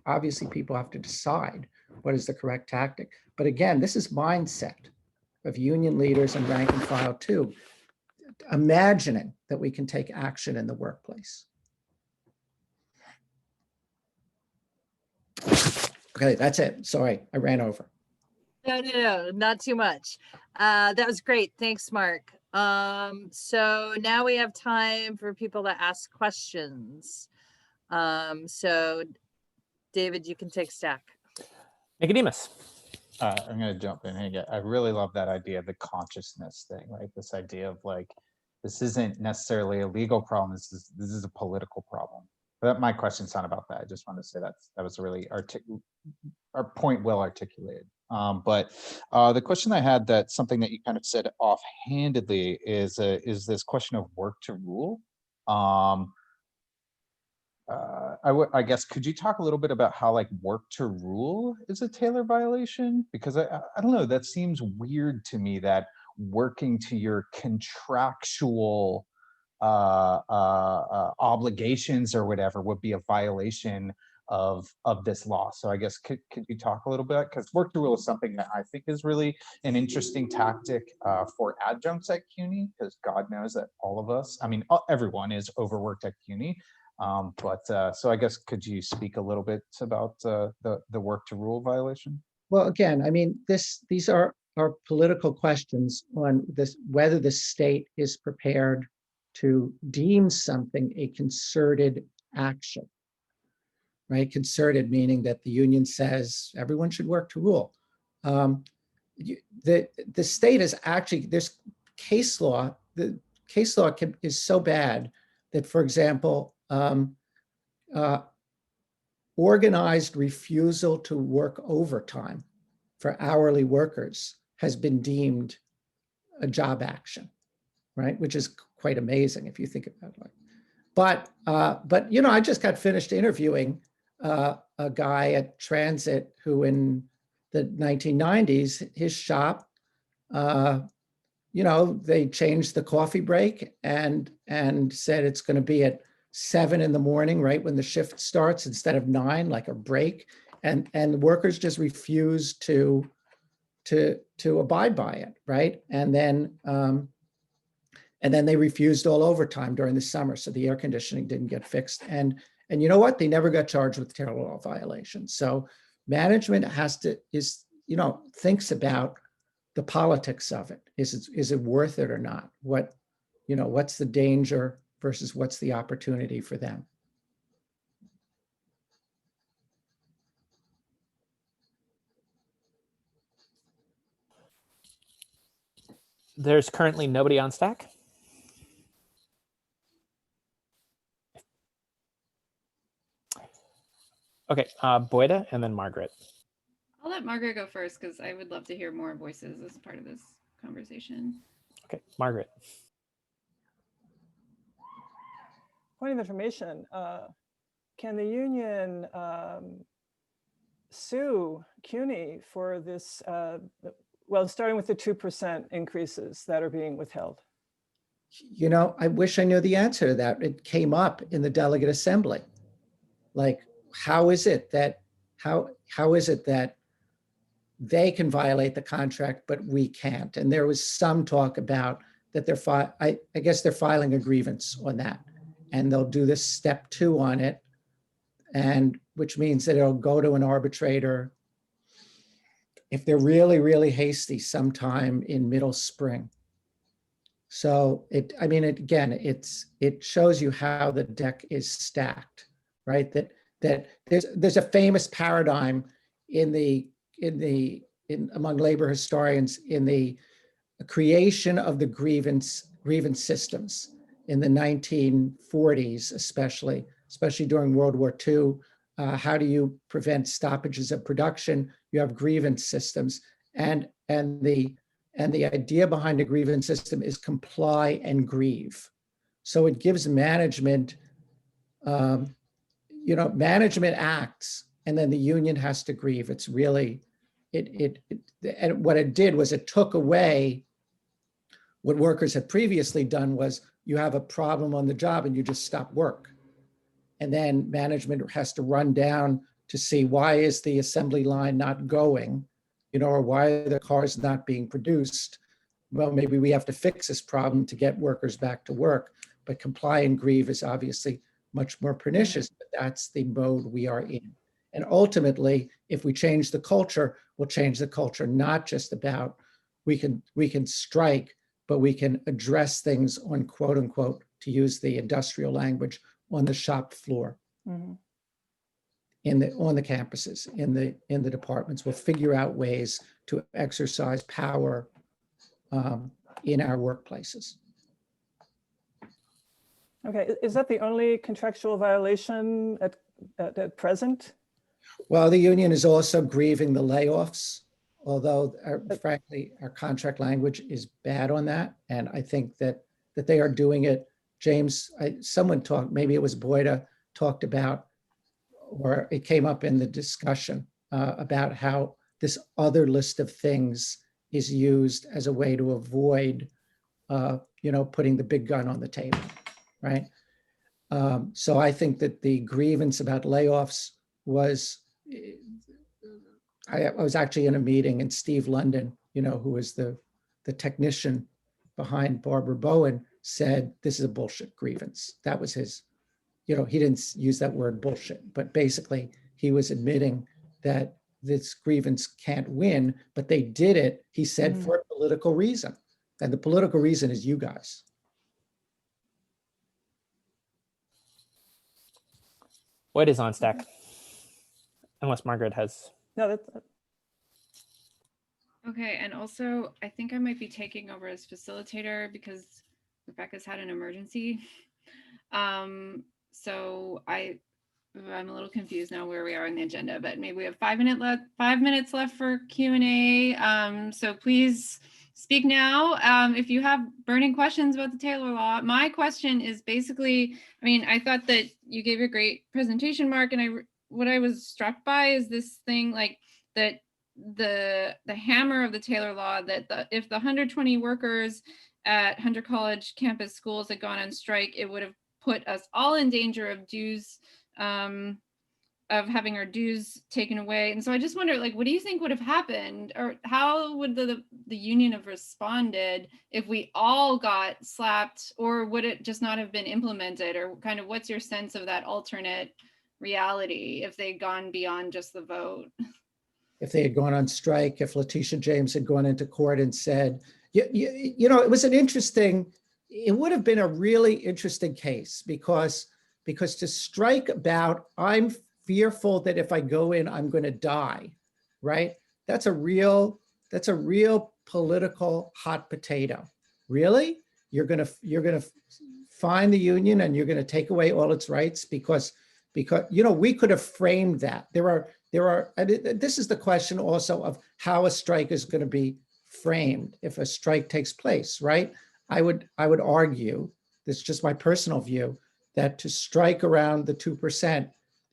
obviously people have to decide what is the correct tactic. But again, this is mindset of union leaders and rank and file too, imagining that we can take action in the workplace. Okay, that's it. Sorry, I ran over. No, not too much. That was great. Thanks, Mark. So now we have time for people to ask questions. So David, you can take stack. Nicodemus. I'm going to jump in here. I really love that idea of the consciousness thing, right? This idea of like, this isn't necessarily a legal problem. This is a political problem. But my question's not about that. I just wanted to say that was a really our point well articulated. But the question I had, that something that you kind of said offhandedly is this question of work to rule. I guess, could you talk a little bit about how like work to rule is a Taylor violation? Because I don't know, that seems weird to me that working to your contractual obligations or whatever would be a violation of this law. So I guess could you talk a little bit, because work to rule is something that I think is really an interesting tactic for adjuncts at CUNY, because God knows that all of us, I mean everyone is overworked at CUNY. So I guess could you speak a little bit about the work to rule violation? Well, again, I mean, these are political questions on this, whether the state is prepared to deem something a concerted action, right? Concerted meaning that the union says everyone should work to rule. The state is actually, there's case law, the case law is so bad that, for example, organized refusal to work overtime for hourly workers has been deemed a job action, right? Which is quite amazing if you think about it. But I just got finished interviewing a guy at Transit who in the 1990s, his shop, they changed the coffee break and said it's going to be at 7 in the morning, right when the shift starts, instead of 9, like a break, and the workers just refused to abide by it, right? And then they refused all overtime during the summer, so the air conditioning didn't get fixed. And you know what? They never got charged with Taylor law violations. So management thinks about the politics of it. Is it worth it or not? What's the danger versus what's the opportunity for them? There's currently nobody on stack. Okay, Boyda and then Margaret. I'll let Margaret go first because I would love to hear more voices as part of this conversation. Okay, Margaret. Point of information, can the union sue CUNY for this, starting with the 2% increases that are being withheld? I wish I knew the answer to that. It came up in the Delegate Assembly. Like, how is it that they can violate the contract, but we can't? And there was some talk about that I guess they're filing a grievance on that. And they'll do this step 2 on it, and which means that it'll go to an arbitrator if they're really, really hasty sometime in middle spring. So it shows you how the deck is stacked, right? That there's a famous paradigm among labor historians in the creation of the grievance systems in the 1940s, especially during World War II. How do you prevent stoppages of production? You have grievance systems, and the idea behind a grievance system is comply and grieve. So it gives management, management acts, and then the union has to grieve. It's really, and what it did was it took away What workers had previously done was you have a problem on the job and you just stop work. And then management has to run down to see why is the assembly line not going, or why are the cars not being produced? Well, maybe we have to fix this problem to get workers back to work. But comply and grieve is obviously much more pernicious, but that's the mode we are in. And ultimately, if we change the culture, we'll change the culture, not just about we can strike, but we can address things on quote unquote, to use the industrial language, on the shop floor, on the campuses, in the departments. We'll figure out ways to exercise power in our workplaces. Okay, is that the only contractual violation at present? Well, the union is also grieving the layoffs, although frankly, our contract language is bad on that. And I think that they are doing it. James, someone talked, maybe it was Boyda, talked about, or it came up in the discussion about how this other list of things is used as a way to avoid, putting the big gun on the table, right? So I think that the grievance about layoffs was, I was actually in a meeting, and Steve London, who is the technician behind Barbara Bowen, said, this is a bullshit grievance. That was his, he didn't use that word bullshit, but basically he was admitting that this grievance can't win, but they did it, he said, for a political reason. And the political reason is you guys. What is on stack? Unless Margaret has. No, that's. Okay, and also I think I might be taking over as facilitator because Rebecca's had an emergency. So I'm a little confused now where we are on the agenda, but maybe we have 5 minutes left for Q&A. So please speak now if you have burning questions about the Taylor Law. My question is basically, I thought that you gave a great presentation, Mark, and what I was struck by is this thing like that the hammer of the Taylor Law, that if the 120 workers at Hunter College campus schools had gone on strike, it would have put us all in danger of dues, of having our dues taken away. And so I just wonder, what do you think would have happened, or how would the union have responded if we all got slapped, or would it just not have been implemented, or kind of what's your sense of that alternate reality if they'd gone beyond just the vote? If they had gone on strike, if Letitia James had gone into court and said, it was it would have been a really interesting case because to strike about, I'm fearful that if I go in, I'm going to die, right? That's a real political hot potato. Really? You're going to find the union and you're going to take away all its rights because we could have framed that. This is the question also of how a strike is going to be framed if a strike takes place, right? I would argue, this is just my personal view, that to strike around the 2%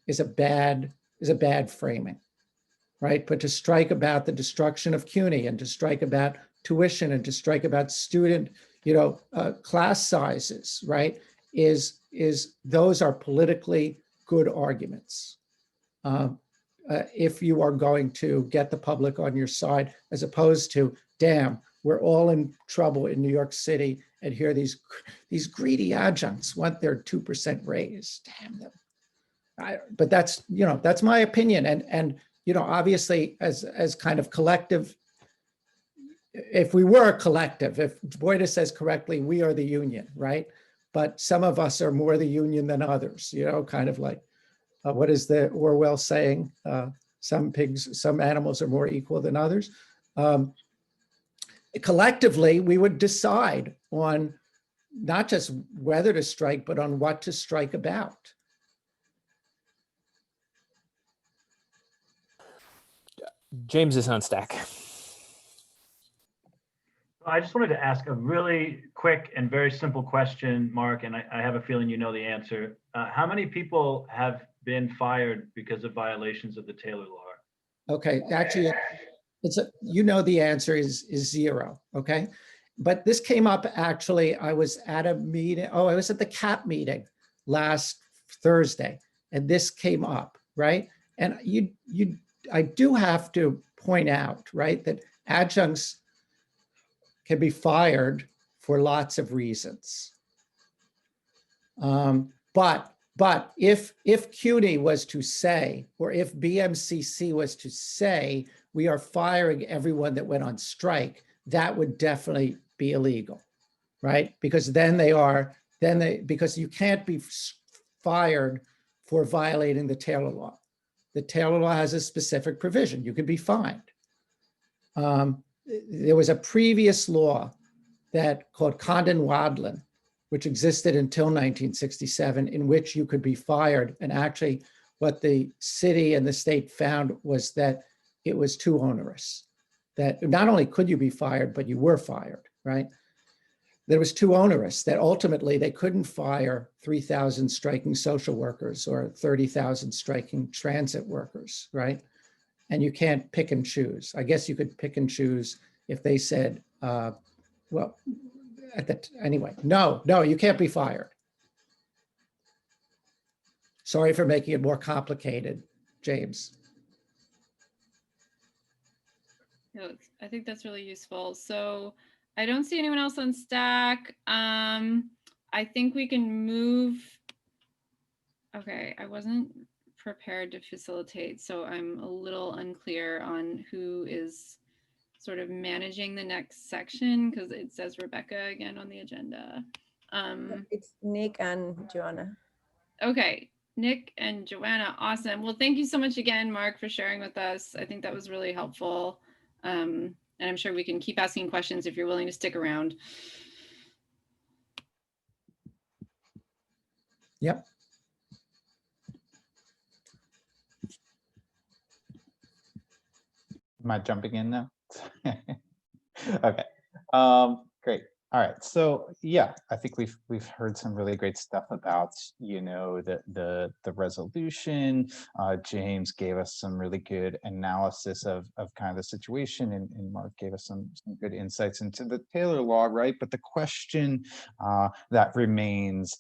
is a bad framing, right? But to strike about the destruction of CUNY and to strike about tuition and to strike about student, class sizes, right? Those are politically good arguments. If you are going to get the public on your side, as opposed to, damn, we're all in trouble in New York City, and here these greedy adjuncts want their 2% raise. Damn them. But that's my opinion, and obviously as kind of collective. If we were a collective, if Boyda says correctly, we are the union, right? But some of us are more the union than others. Kind of like. What is the Orwell saying? Some animals are more equal than others. Collectively, we would decide on not just whether to strike, but on what to strike about. James is on stack. I just wanted to ask a really quick and very simple question, Mark, and I have a feeling you know the answer. How many people have been fired because of violations of the Taylor Law? Okay, actually, the answer is 0. Okay, but this came up actually, I was at a meeting, I was at the CAP meeting last Thursday, and this came up, right? And I do have to point out, right, that adjuncts can be fired for lots of reasons. But if CUNY was to say, or if BMCC was to say, we are firing everyone that went on strike, that would definitely be illegal, right? Because because you can't be fired for violating the Taylor law. The Taylor law has a specific provision. You can be fined. There was a previous law that called Condon-Wadlin, which existed until 1967, in which you could be fired. And actually, what the city and the state found was that it was too onerous. That not only could you be fired, but you were fired, right? That it was too onerous, that ultimately they couldn't fire 3,000 striking social workers or 30,000 striking transit workers, right? And you can't pick and choose. I guess you could pick and choose if they said, well, anyway, no, you can't be fired. Sorry for making it more complicated, James. No, I think that's really useful. So I don't see anyone else on Stack. I think we can move. Okay, I wasn't prepared to facilitate, so I'm a little unclear on who is sort of managing the next section, because it says Rebecca again on the agenda. It's Nick and Joanna. Okay, Nick and Joanna, awesome. Well, thank you so much again, Marc, for sharing with us. I think that was really helpful. And I'm sure we can keep asking questions if you're willing to stick around. Yep. Am I jumping in now? Okay. Great. All right. So yeah, I think we've heard some really great stuff about, you know, the resolution. James gave us some really good analysis of kind of the situation, and Marc gave us some good insights into the Taylor law, right? But the question that remains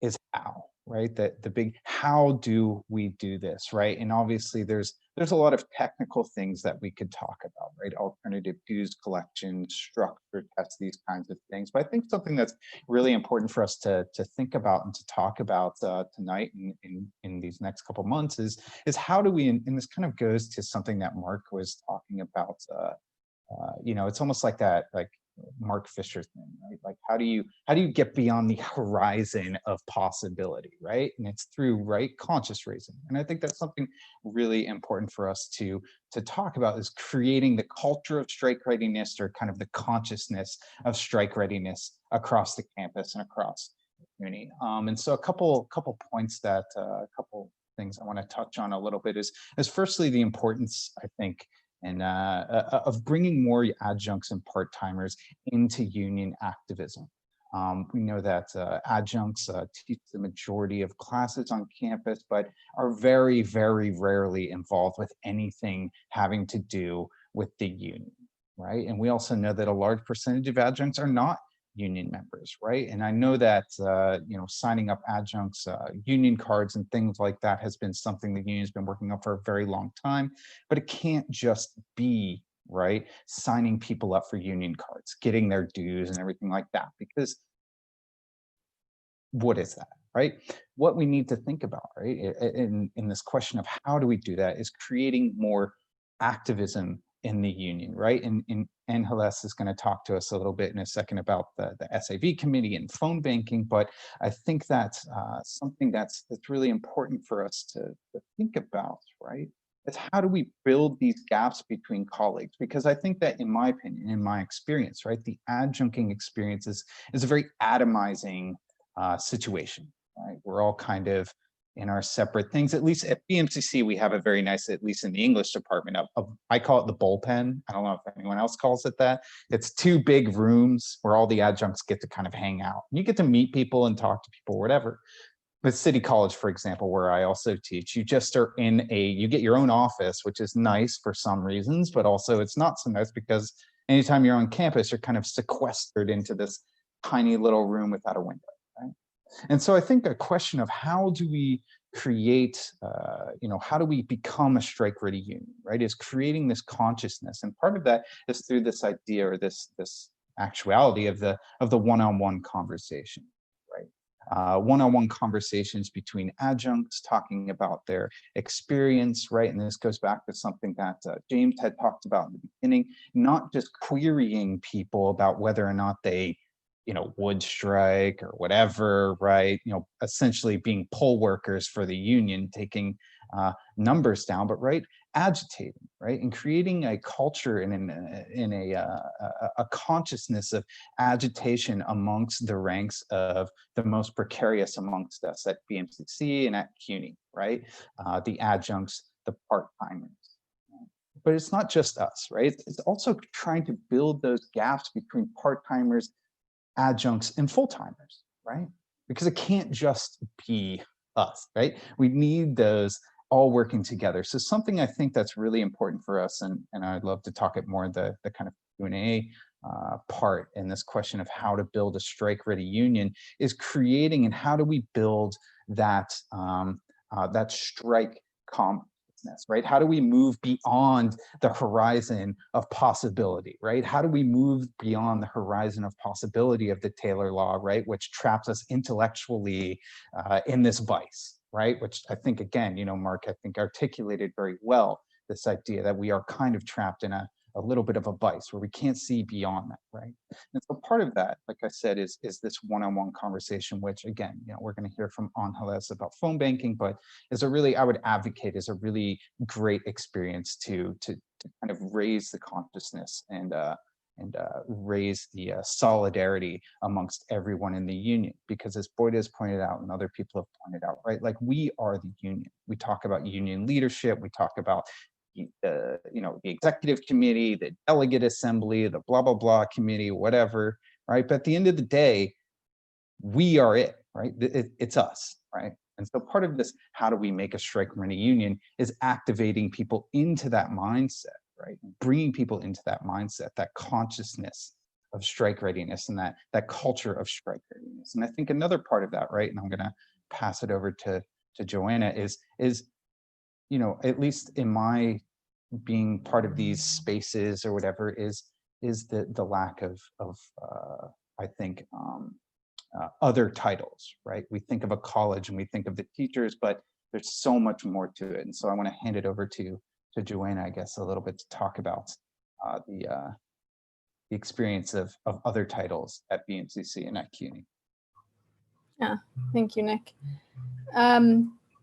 is how, right? That the big, how do we do this, right? And obviously there's a lot of technical things that we could talk about, right? Alternative dues collection, structure tests, these kinds of things. But I think something that's really important for us to think about and to talk about tonight in these next couple months is how do we, and this kind of goes to something that Marc was talking about, you know, it's almost like that, like Mark Fisher thing, right? Like how do you get beyond the horizon of possibility, right? And it's through conscious reason. And I think that's something really important for us to talk about, is creating the culture of strike readiness, or kind of the consciousness of strike readiness across the campus and across the community. And so a couple points that a couple things I want to touch on a little bit is firstly the importance, I think, and of bringing more adjuncts and part-timers into union activism. We know that adjuncts teach the majority of classes on campus, but are very, very rarely involved with anything having to do with the union, right? And we also know that a large percentage of adjuncts are not union members, right? And I know that you know, signing up adjuncts, union cards and things like that has been something the union's been working on for a very long time, but it can't just be, right, signing people up for union cards, getting their dues and everything like that, because what is that, right? What we need to think about, right, in this question of how do we do that, is creating more activism in the union, right? And Ángeles is going to talk to us a little bit in a second about the SAV committee and phone banking, but I think that's something that's really important for us to think about, right? It's how do we build these gaps between colleagues? Because I think that, in my opinion, in my experience, right, the adjuncting experience is a very atomizing situation, right? We're all kind of in our separate things. At least at BMCC, we have a very nice, at least in the English department, I call it the bullpen. I don't know if anyone else calls it that. It's 2 big rooms where all the adjuncts get to kind of hang out. You get to meet people and talk to people, whatever. With City College, for example, where I also teach, you just are you get your own office, which is nice for some reasons, but also it's not so nice because anytime you're on campus, you're kind of sequestered into this tiny little room without a window, right? And so I think a question of how do we create, how do we become a strike-ready union, right, is creating this consciousness. And part of that is through this idea or this actuality of the one-on-one conversation, right? One-on-one conversations between adjuncts talking about their experience, right? And this goes back to something that James had talked about in the beginning, not just querying people about whether or not they would strike or whatever, right? Essentially being poll workers for the union, taking numbers down, but right, agitating, right, and creating a culture and a consciousness of agitation amongst the ranks of the most precarious amongst us at BMCC and at CUNY, right? The adjuncts, the part-timers. But it's not just us, right? It's also trying to build those gaps between part-timers, adjuncts, and full-timers, right? Because it can't just be us, right? We need those all working together. So something I think that's really important for us, and I'd love to talk it more the kind of Q&A part in this question of how to build a strike-ready union, is creating and how do we build that that strike consciousness, right? How do we move beyond the horizon of possibility, right? How do we move beyond the horizon of possibility of the Taylor Law, right? Which traps us intellectually in this vice, right? Which I think, again, Marc, I think articulated very well this idea that we are kind of trapped in a little bit of a vice where we can't see beyond that, right? And so part of that, like I said, is this one-on-one conversation, which again, we're going to hear from Ángeles about phone banking, but is a really, I would advocate, is a really great experience to kind of raise the consciousness and raise the solidarity amongst everyone in the union. Because as Boyda has pointed out and other people have pointed out, right, like we are the union. We talk about union leadership, we talk about the executive committee, the delegate assembly, the blah blah blah committee, whatever, right? But at the end of the day, we are it, right? It's us, right? And so part of this, how do we make a strike-ready union, is activating people into that mindset, right? Bringing people into that mindset, that consciousness of strike readiness and that culture of strike readiness. And I think another part of that, right, and I'm going to pass it over to Joanna, is at least in my being part of these spaces or whatever, is the lack of I think other titles, right? We think of a college and we think of the teachers, but there's so much more to it. And so I want to hand it over to Joanna, I guess, a little bit to talk about the experience of other titles at BMCC and at CUNY. Yeah, thank you, Nick.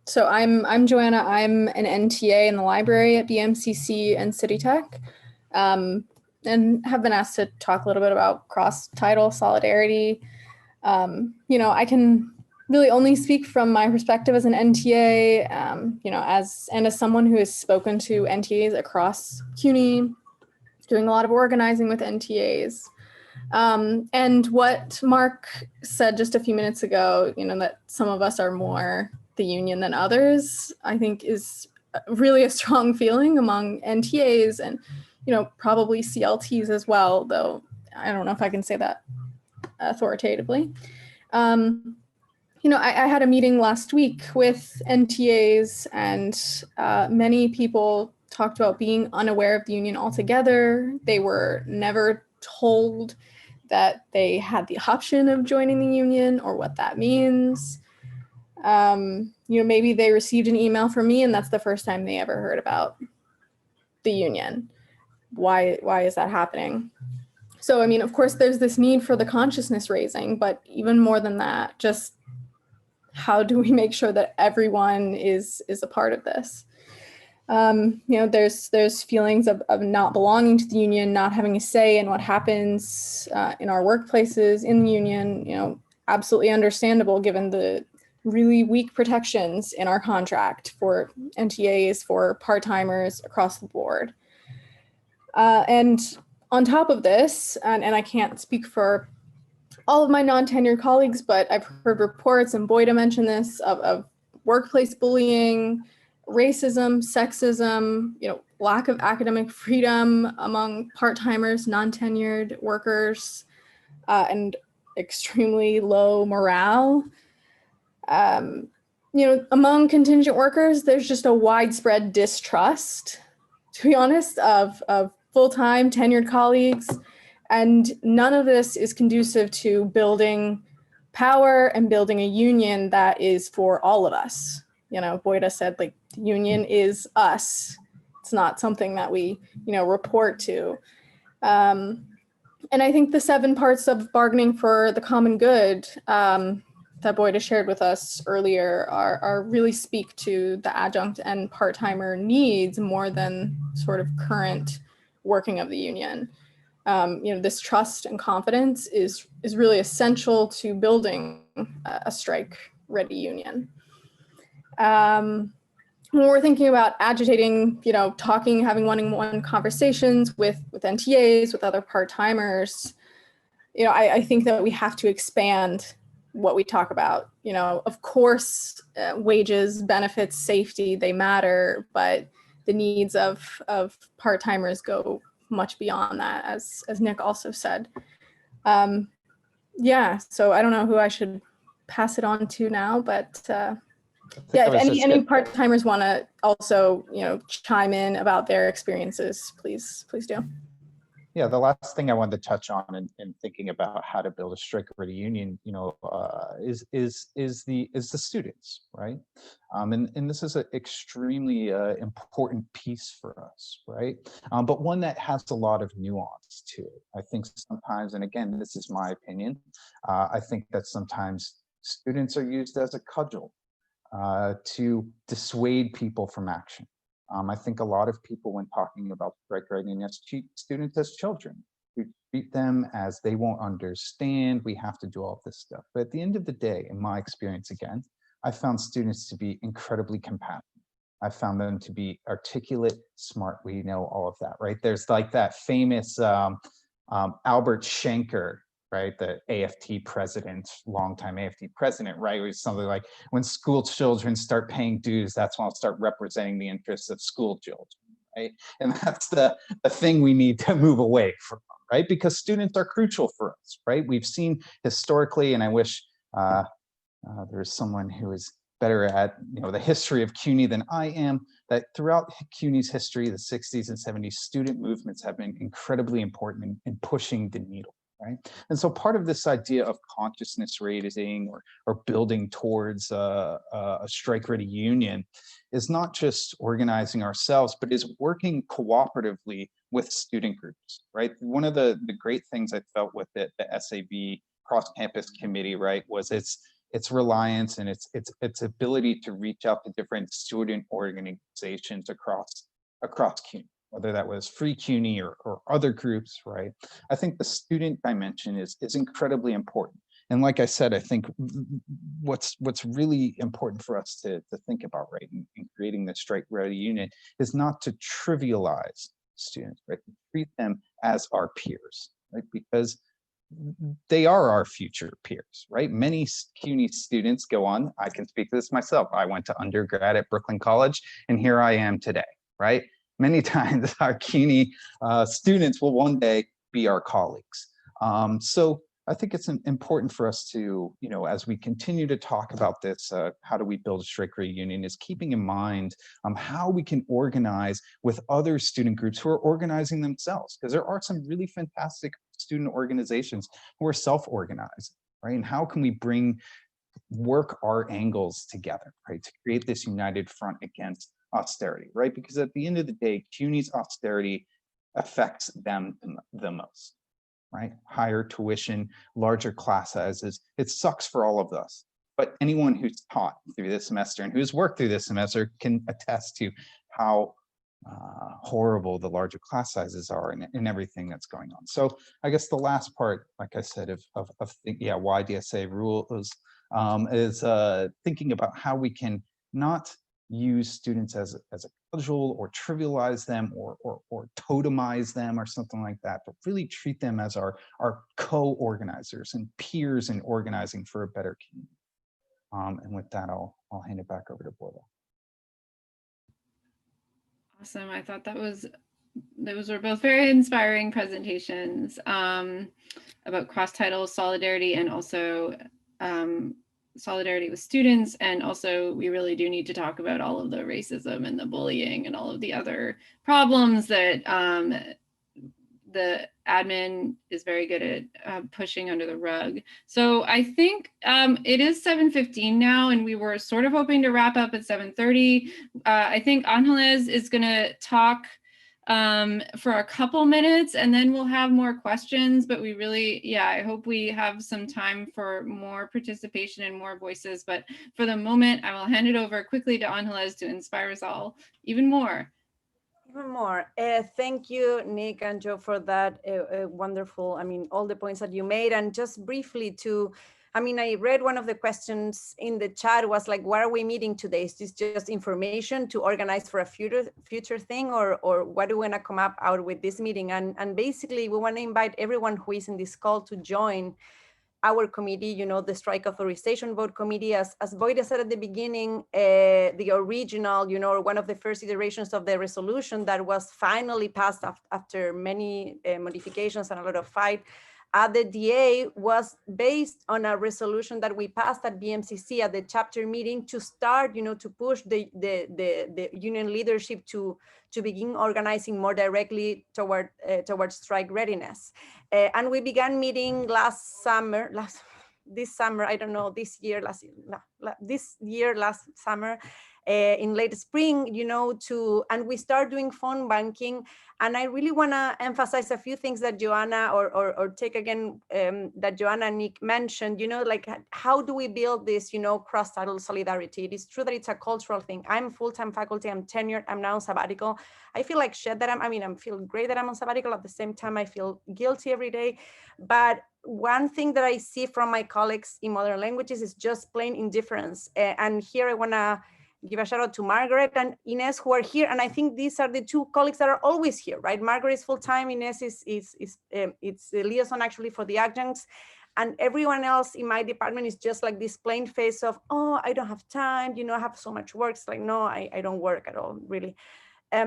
So I'm Joanna. I'm an NTA in the library at BMCC and City Tech, and have been asked to talk a little bit about cross-title solidarity. I can really only speak from my perspective as an NTA, as someone who has spoken to NTAs across CUNY, doing a lot of organizing with NTAs. And what Marc said just a few minutes ago, that some of us are more the union than others, I think is really a strong feeling among NTAs and, probably CLTs as well, though I don't know if I can say that authoritatively. I had a meeting last week with NTAs, and many people talked about being unaware of the union altogether. They were never told that they had the option of joining the union or what that means. Maybe they received an email from me and that's the first time they ever heard about the union. Why is that happening? So, of course, there's this need for the consciousness raising, but even more than that, just how do we make sure that everyone is a part of this? There's feelings of not belonging to the union, not having a say in what happens in our workplaces in the union, absolutely understandable given the really weak protections in our contract for NTAs, for part-timers across the board. And on top of this, and I can't speak for all of my non-tenured colleagues, but I've heard reports, and Boyda mentioned this, of workplace bullying, racism, sexism, lack of academic freedom among part-timers, non-tenured workers, and extremely low morale. Among contingent workers, there's just a widespread distrust, to be honest, of full-time tenured colleagues. And none of this is conducive to building power and building a union that is for all of us. Boyda said, like, the union is us. It's not something that we, report to. And I think the 7 parts of bargaining for the common good that Boyda shared with us earlier are really speak to the adjunct and part-timer needs more than sort of current working of the union. This trust and confidence is really essential to building a strike-ready union. When we're thinking about agitating, talking, having one-on-one conversations with NTAs, with other part-timers, I think that we have to expand what we talk about. Of course, wages, benefits, safety, they matter, but the needs of part-timers go much beyond that, as Nick also said. So I don't know who I should pass it on to now, but if any part-timers want to also, chime in about their experiences, please do. Yeah, the last thing I wanted to touch on in thinking about how to build a strike-ready union, is the students, right? And this is an extremely important piece for us, right? But one that has a lot of nuance to it. I think sometimes, and again, this is my opinion, I think that sometimes students are used as a cudgel to dissuade people from action. I think a lot of people, when talking about strike readiness, treat students as children. We treat them as they won't understand. We have to do all of this stuff. But at the end of the day, in my experience, again, I found students to be incredibly compassionate. I found them to be articulate, smart. We know all of that, right? There's like that famous Albert Schenker, right? The AFT president, longtime AFT president, right? It was something like, when school children start paying dues, that's when I'll start representing the interests of school children, right? And that's the thing we need to move away from, right? Because students are crucial for us, right? We've seen historically, and I wish there's someone who is better at the history of CUNY than I am, that throughout CUNY's history, the 60s and 70s, student movements have been incredibly important in pushing the needle. Right. And so part of this idea of consciousness raising or building towards a strike-ready union is not just organizing ourselves, but is working cooperatively with student groups, right? One of the great things I felt with the SAV cross-campus committee, right, was its reliance and its ability to reach out to different student organizations across CUNY. Whether that was Free CUNY or other groups, right? I think the student dimension is incredibly important. And like I said, I think what's really important for us to think about, right, in creating the strike-ready union is not to trivialize students, right? To treat them as our peers, right? Because they are our future peers, right? Many CUNY students go on, I can speak to this myself. I went to undergrad at Brooklyn College, and here I am today, right? Many times our CUNY students will one day be our colleagues. So I think it's important for us to, as we continue to talk about this, how do we build a strike-ready union, is keeping in mind how we can organize with other student groups who are organizing themselves, because there are some really fantastic student organizations who are self-organized, right? And how can we work our angles together, right, to create this united front against austerity, right? Because at the end of the day, CUNY's austerity affects them the most, right? Higher tuition, larger class sizes, it sucks for all of us. But anyone who's taught through this semester and who's worked through this semester can attest to how horrible the larger class sizes are and everything that's going on. So I guess the last part, like I said, why DSA rules is thinking about how we can not use students as a casual or trivialize them or totemize them or something like that, but really treat them as our co-organizers and peers in organizing for a better community. And with that, I'll hand it back over to Boyda. Awesome. I thought those were both very inspiring presentations about cross-title solidarity and also solidarity with students. And also we really do need to talk about all of the racism and the bullying and all of the other problems that the admin is very good at pushing under the rug. So I think it is 7:15 now, and we were sort of hoping to wrap up at 7:30. I think Ángeles is gonna talk for a couple minutes, and then we'll have more questions, but we really, yeah, I hope we have some time for more participation and more voices. But for the moment, I will hand it over quickly to Ángeles to inspire us all even more. Even more. Thank you, Nick and Joe, for that wonderful, I mean, all the points that you made. And just briefly to, I mean, I read one of the questions in the chat was like, what are we meeting today? Is this just information to organize for a future thing, or what do we want to come up out with this meeting? And basically, we want to invite everyone who is in this call to join our committee, you know, the Strike Authorization Vote committee. As Boyda said at the beginning, the original, you know, one of the first iterations of the resolution that was finally passed after many modifications and a lot of fight at the DA was based on a resolution that we passed at BMCC at the chapter meeting to start, you know, to push the union leadership to begin organizing more directly towards strike readiness. And we began meeting last summer, last summer, in late spring, you know, and we start doing phone banking. And I really want to emphasize a few things that Joanna or take again that Joanna and Nick mentioned, you know, like how do we build this, you know, cross-title solidarity? It is true that it's a cultural thing. I'm full-time faculty, I'm tenured, I'm now on sabbatical. I feel like shit that I'm feeling great that I'm on sabbatical. At the same time, I feel guilty every day. But one thing that I see from my colleagues in modern languages is just plain indifference. And here I want to give a shout out to Margaret and Ines who are here. And I think these are the two colleagues that are always here, right? Margaret is full-time, Ines it's the liaison actually for the adjuncts. And everyone else in my department is just like this plain face of, oh, I don't have time, you know, I have so much work. It's like, no, I don't work at all, really.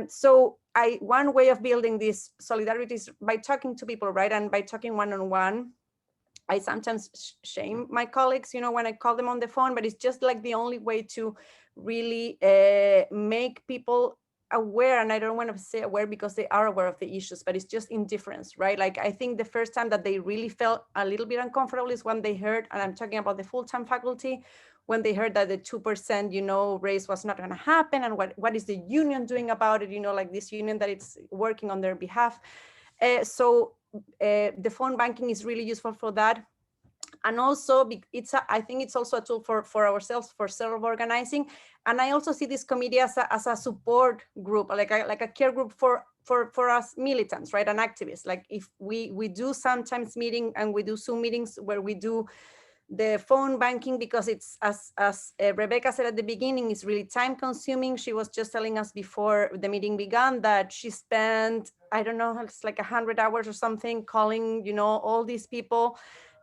So one way of building this solidarity is by talking to people, right? And by talking one-on-one. I sometimes shame my colleagues, you know, when I call them on the phone, but it's just like the only way to really make people aware. And I don't want to say aware because they are aware of the issues, but it's just indifference, right? Like I think the first time that they really felt a little bit uncomfortable is when they heard, and I'm talking about the full-time faculty, when they heard that the 2%, you know, raise was not going to happen, and what is the union doing about it, you know, like this union that it's working on their behalf. So the phone banking is really useful for that. And also I think it's also a tool for ourselves, for self-organizing. And I also see this committee as a support group, like a care group for us militants, right, and activists. Like if we do sometimes meeting and we do Zoom meetings where we do the phone banking, because it's as Rebecca said at the beginning, it's really time consuming. She was just telling us before the meeting began that she spent, I don't know, it's like 100 hours or something calling, you know, all these people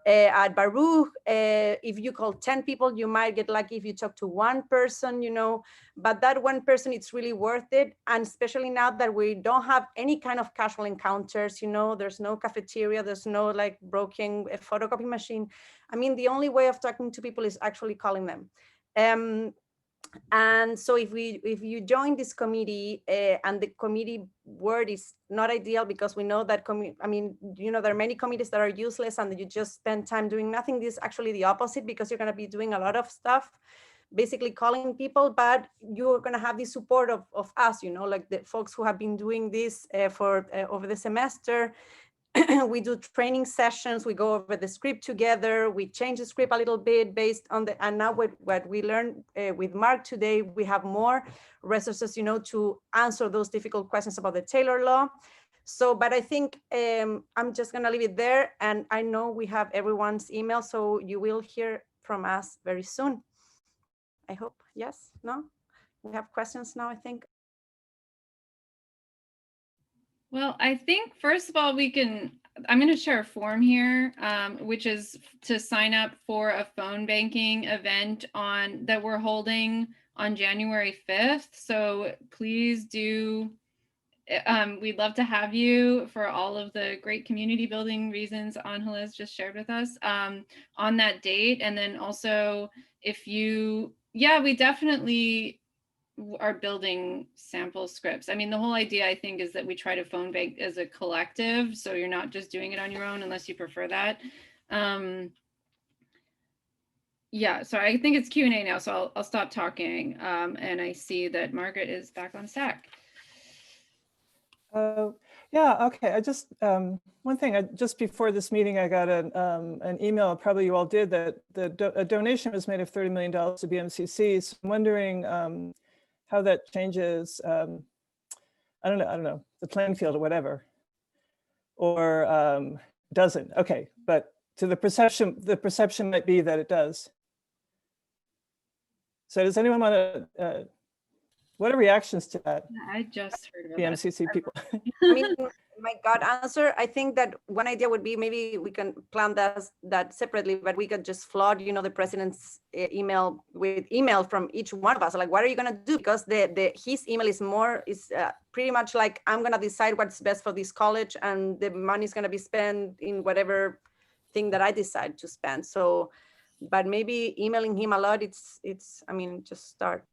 at Borough. If you call 10 people, you might get lucky if you talk to one person, you know, but that one person, it's really worth it. And especially now that we don't have any kind of casual encounters, you know, there's no cafeteria, there's no like broken photocopy machine. I mean, the only way of talking to people is actually calling them. And so if you join this committee and the committee word is not ideal, because we know that, I mean, you know, there are many committees that are useless and you just spend time doing nothing. This is actually the opposite, because you're going to be doing a lot of stuff, basically calling people, but you're going to have the support of us, you know, like the folks who have been doing this for over the semester. We do training sessions, we go over the script together, we change the script a little bit based on and now what we learned with Marc today, we have more resources, you know, to answer those difficult questions about the Taylor law. So, but I think I'm just gonna leave it there, and I know we have everyone's email, so you will hear from us very soon. I hope, yes, no? We have questions now, I think. Well, I think first of all, I'm going to share a form here, which is to sign up for a phone banking event that we're holding on January 5th. So please do, we'd love to have you for all of the great community building reasons Ángeles just shared with us on that date. And then also if you, yeah, we definitely are building sample scripts. I mean, the whole idea, I think, is that we try to phone bank as a collective. So you're not just doing it on your own unless you prefer that. Yeah, so I think it's Q&A now, so I'll stop talking. And I see that Margaret is back on stack. Yeah, okay. I just, one thing, just before this meeting, I got an email, probably you all did, that a donation was made of $30 million to BMCC. So I'm wondering how that changes, I don't know, the playing field or whatever, or doesn't. Okay, but to the perception might be that it does. So does anyone want to, what are reactions to that? I just heard about BMCC that. people. I mean, my God answer, I think that one idea would be maybe we can plan that separately, but we could just flood, you know, the president's email with email from each one of us. Like, what are you going to do? Because his email is pretty much like, I'm going to decide what's best for this college, and the money is going to be spent in whatever thing that I decide to spend. So, but maybe emailing him a lot, it's, I mean, just start.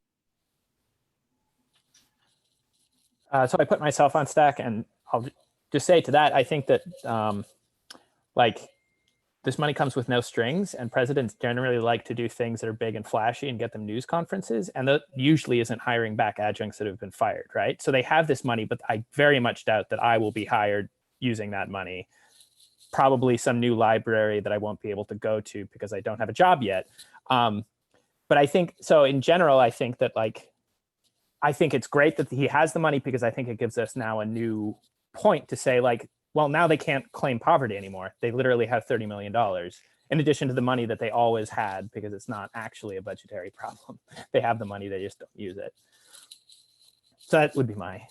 So I put myself on stack, and I'll just say to that, I think that like this money comes with no strings, and presidents generally like to do things that are big and flashy and get them news conferences. And that usually isn't hiring back adjuncts that have been fired, right? So they have this money, but I very much doubt that I will be hired using that money. Probably some new library that I won't be able to go to because I don't have a job yet. But I think, so in general, I think that like, I think it's great that he has the money, because I think it gives us now a new point to say like, well, now they can't claim poverty anymore. They literally have $30 million in addition to the money that they always had, because it's not actually a budgetary problem. They have the money, they just don't use it. So that would be my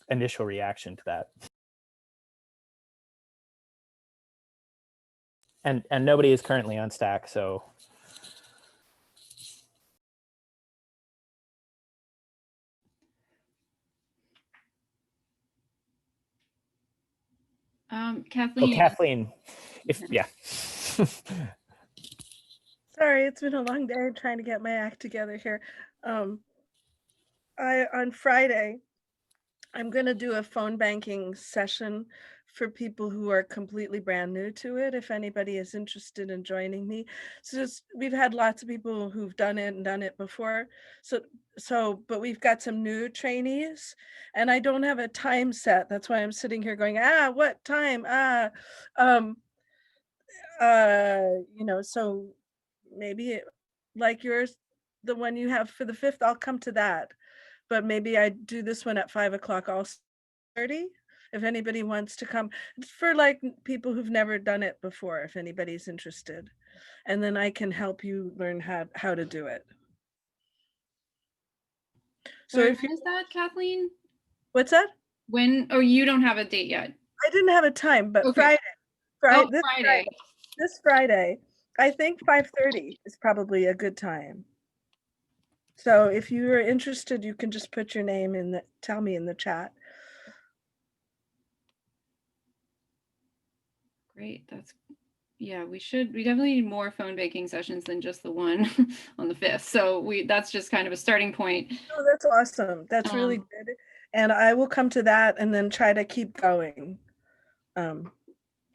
initial reaction to that. And nobody is currently on stack, so. Kathleen. Oh, Kathleen, yeah. Sorry, it's been a long day trying to get my act together here. On Friday, I'm going to do a phone banking session for people who are completely brand new to it, if anybody is interested in joining me. So we've had lots of people who've done it before. But we've got some new trainees, and I don't have a time set. That's why I'm sitting here going, what time? You know, so maybe like yours, the one you have for the 5th, I'll come to that. But maybe I do this one at 5 o'clock also 30, if anybody wants to come. It's for like people who've never done it before, if anybody's interested. And then I can help you learn how to do it. So Sorry, if you, when is that, Kathleen? what's that? When, or you don't have a date yet? I didn't have a time, but Okay. Friday, This this Friday, I think 5:30 is probably a good time. So if you are interested, you can just put your name tell me in the chat. Great, yeah, we definitely need more phone banking sessions than just the one on the 5th. So that's just kind of a starting point. Oh, that's awesome. That's really good. And I will come to that and then try to keep going.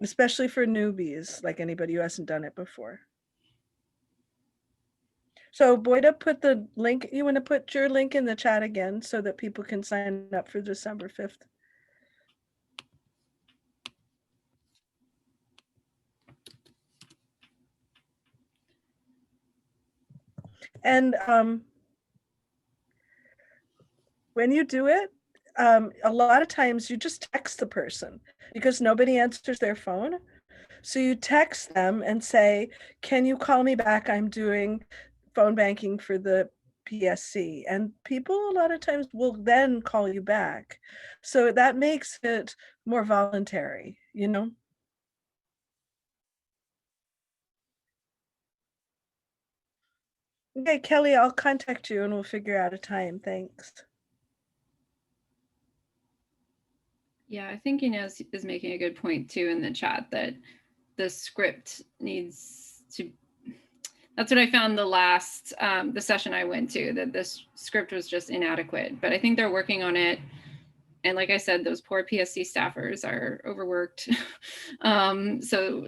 Especially for newbies, like anybody who hasn't done it before. So Boyda, put the link, you want to put your link in the chat again so that people can sign up for December 5th. And when you do it, a lot of times you just text the person because nobody answers their phone. So you text them and say, can you call me back? I'm doing phone banking for the PSC. And people a lot of times will then call you back. So that makes it more voluntary, you know? Okay, Kelly, I'll contact you and we'll figure out a time. Thanks. Yeah, I think Inez is making a good point too in the chat that the script needs to, that's what I found the last, the session I went to, that this script was just inadequate, but I think they're working on it. And like I said, those poor PSC staffers are overworked. So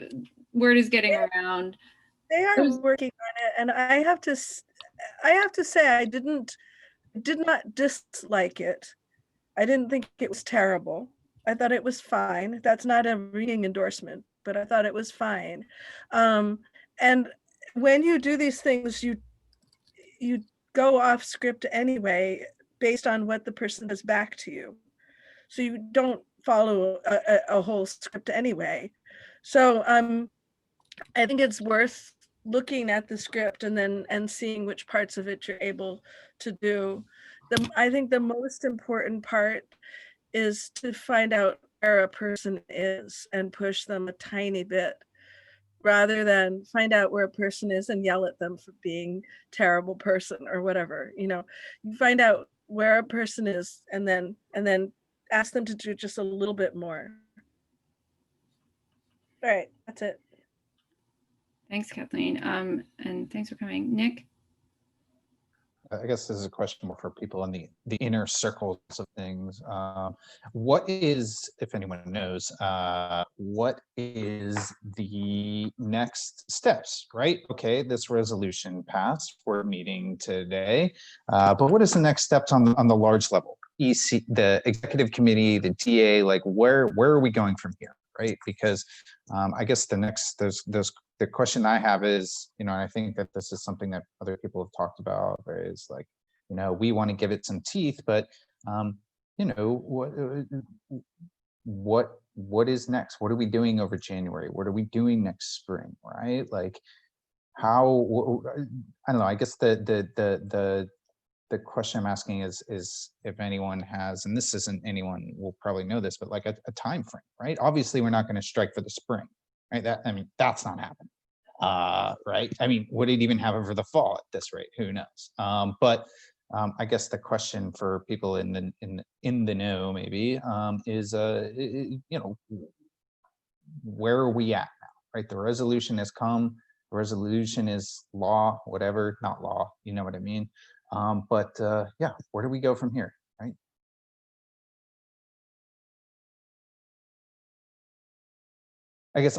word is getting around. They are working on it, and I have to say I did not dislike it. I didn't think it was terrible. I thought it was fine. That's not a reading endorsement, but I thought it was fine. And when you do these things, you go off script anyway, based on what the person does back to you. So you don't follow a whole script anyway. So I think it's worth looking at the script and seeing which parts of it you're able to do. I think the most important part is to find out where a person is and push them a tiny bit, rather than find out where a person is and yell at them for being a terrible person or whatever. You know, you find out where a person is and then ask them to do just a little bit more. All right, that's it. Thanks, Kathleen. And thanks for coming. Nick? I guess this is a question more for people in the inner circles of things. What is, if anyone knows, what is the next steps, right? Okay, this resolution passed, we're meeting today, but what is the next steps on the large level? EC, the executive committee, the DA, like where are we going from here, right? Because I guess the next, the question I have is, you know, I think that this is something that other people have talked about, is like, you know, we want to give it some teeth, but you know, what is next? What are we doing over January? What are we doing next spring, right? Like how, I don't know, I guess the question I'm asking is if anyone has, and this isn't, anyone will probably know this, but like a time frame, right? Obviously we're not going to strike for the spring, right? That, I mean, that's not happening, right? I mean, would it even happen for the fall at this rate? Who knows? But I guess the question for people in the know maybe is, you know, where are we at now, right? The resolution has come, the resolution is law, whatever, not law, you know what I mean? But yeah, where do we go from here, right? I guess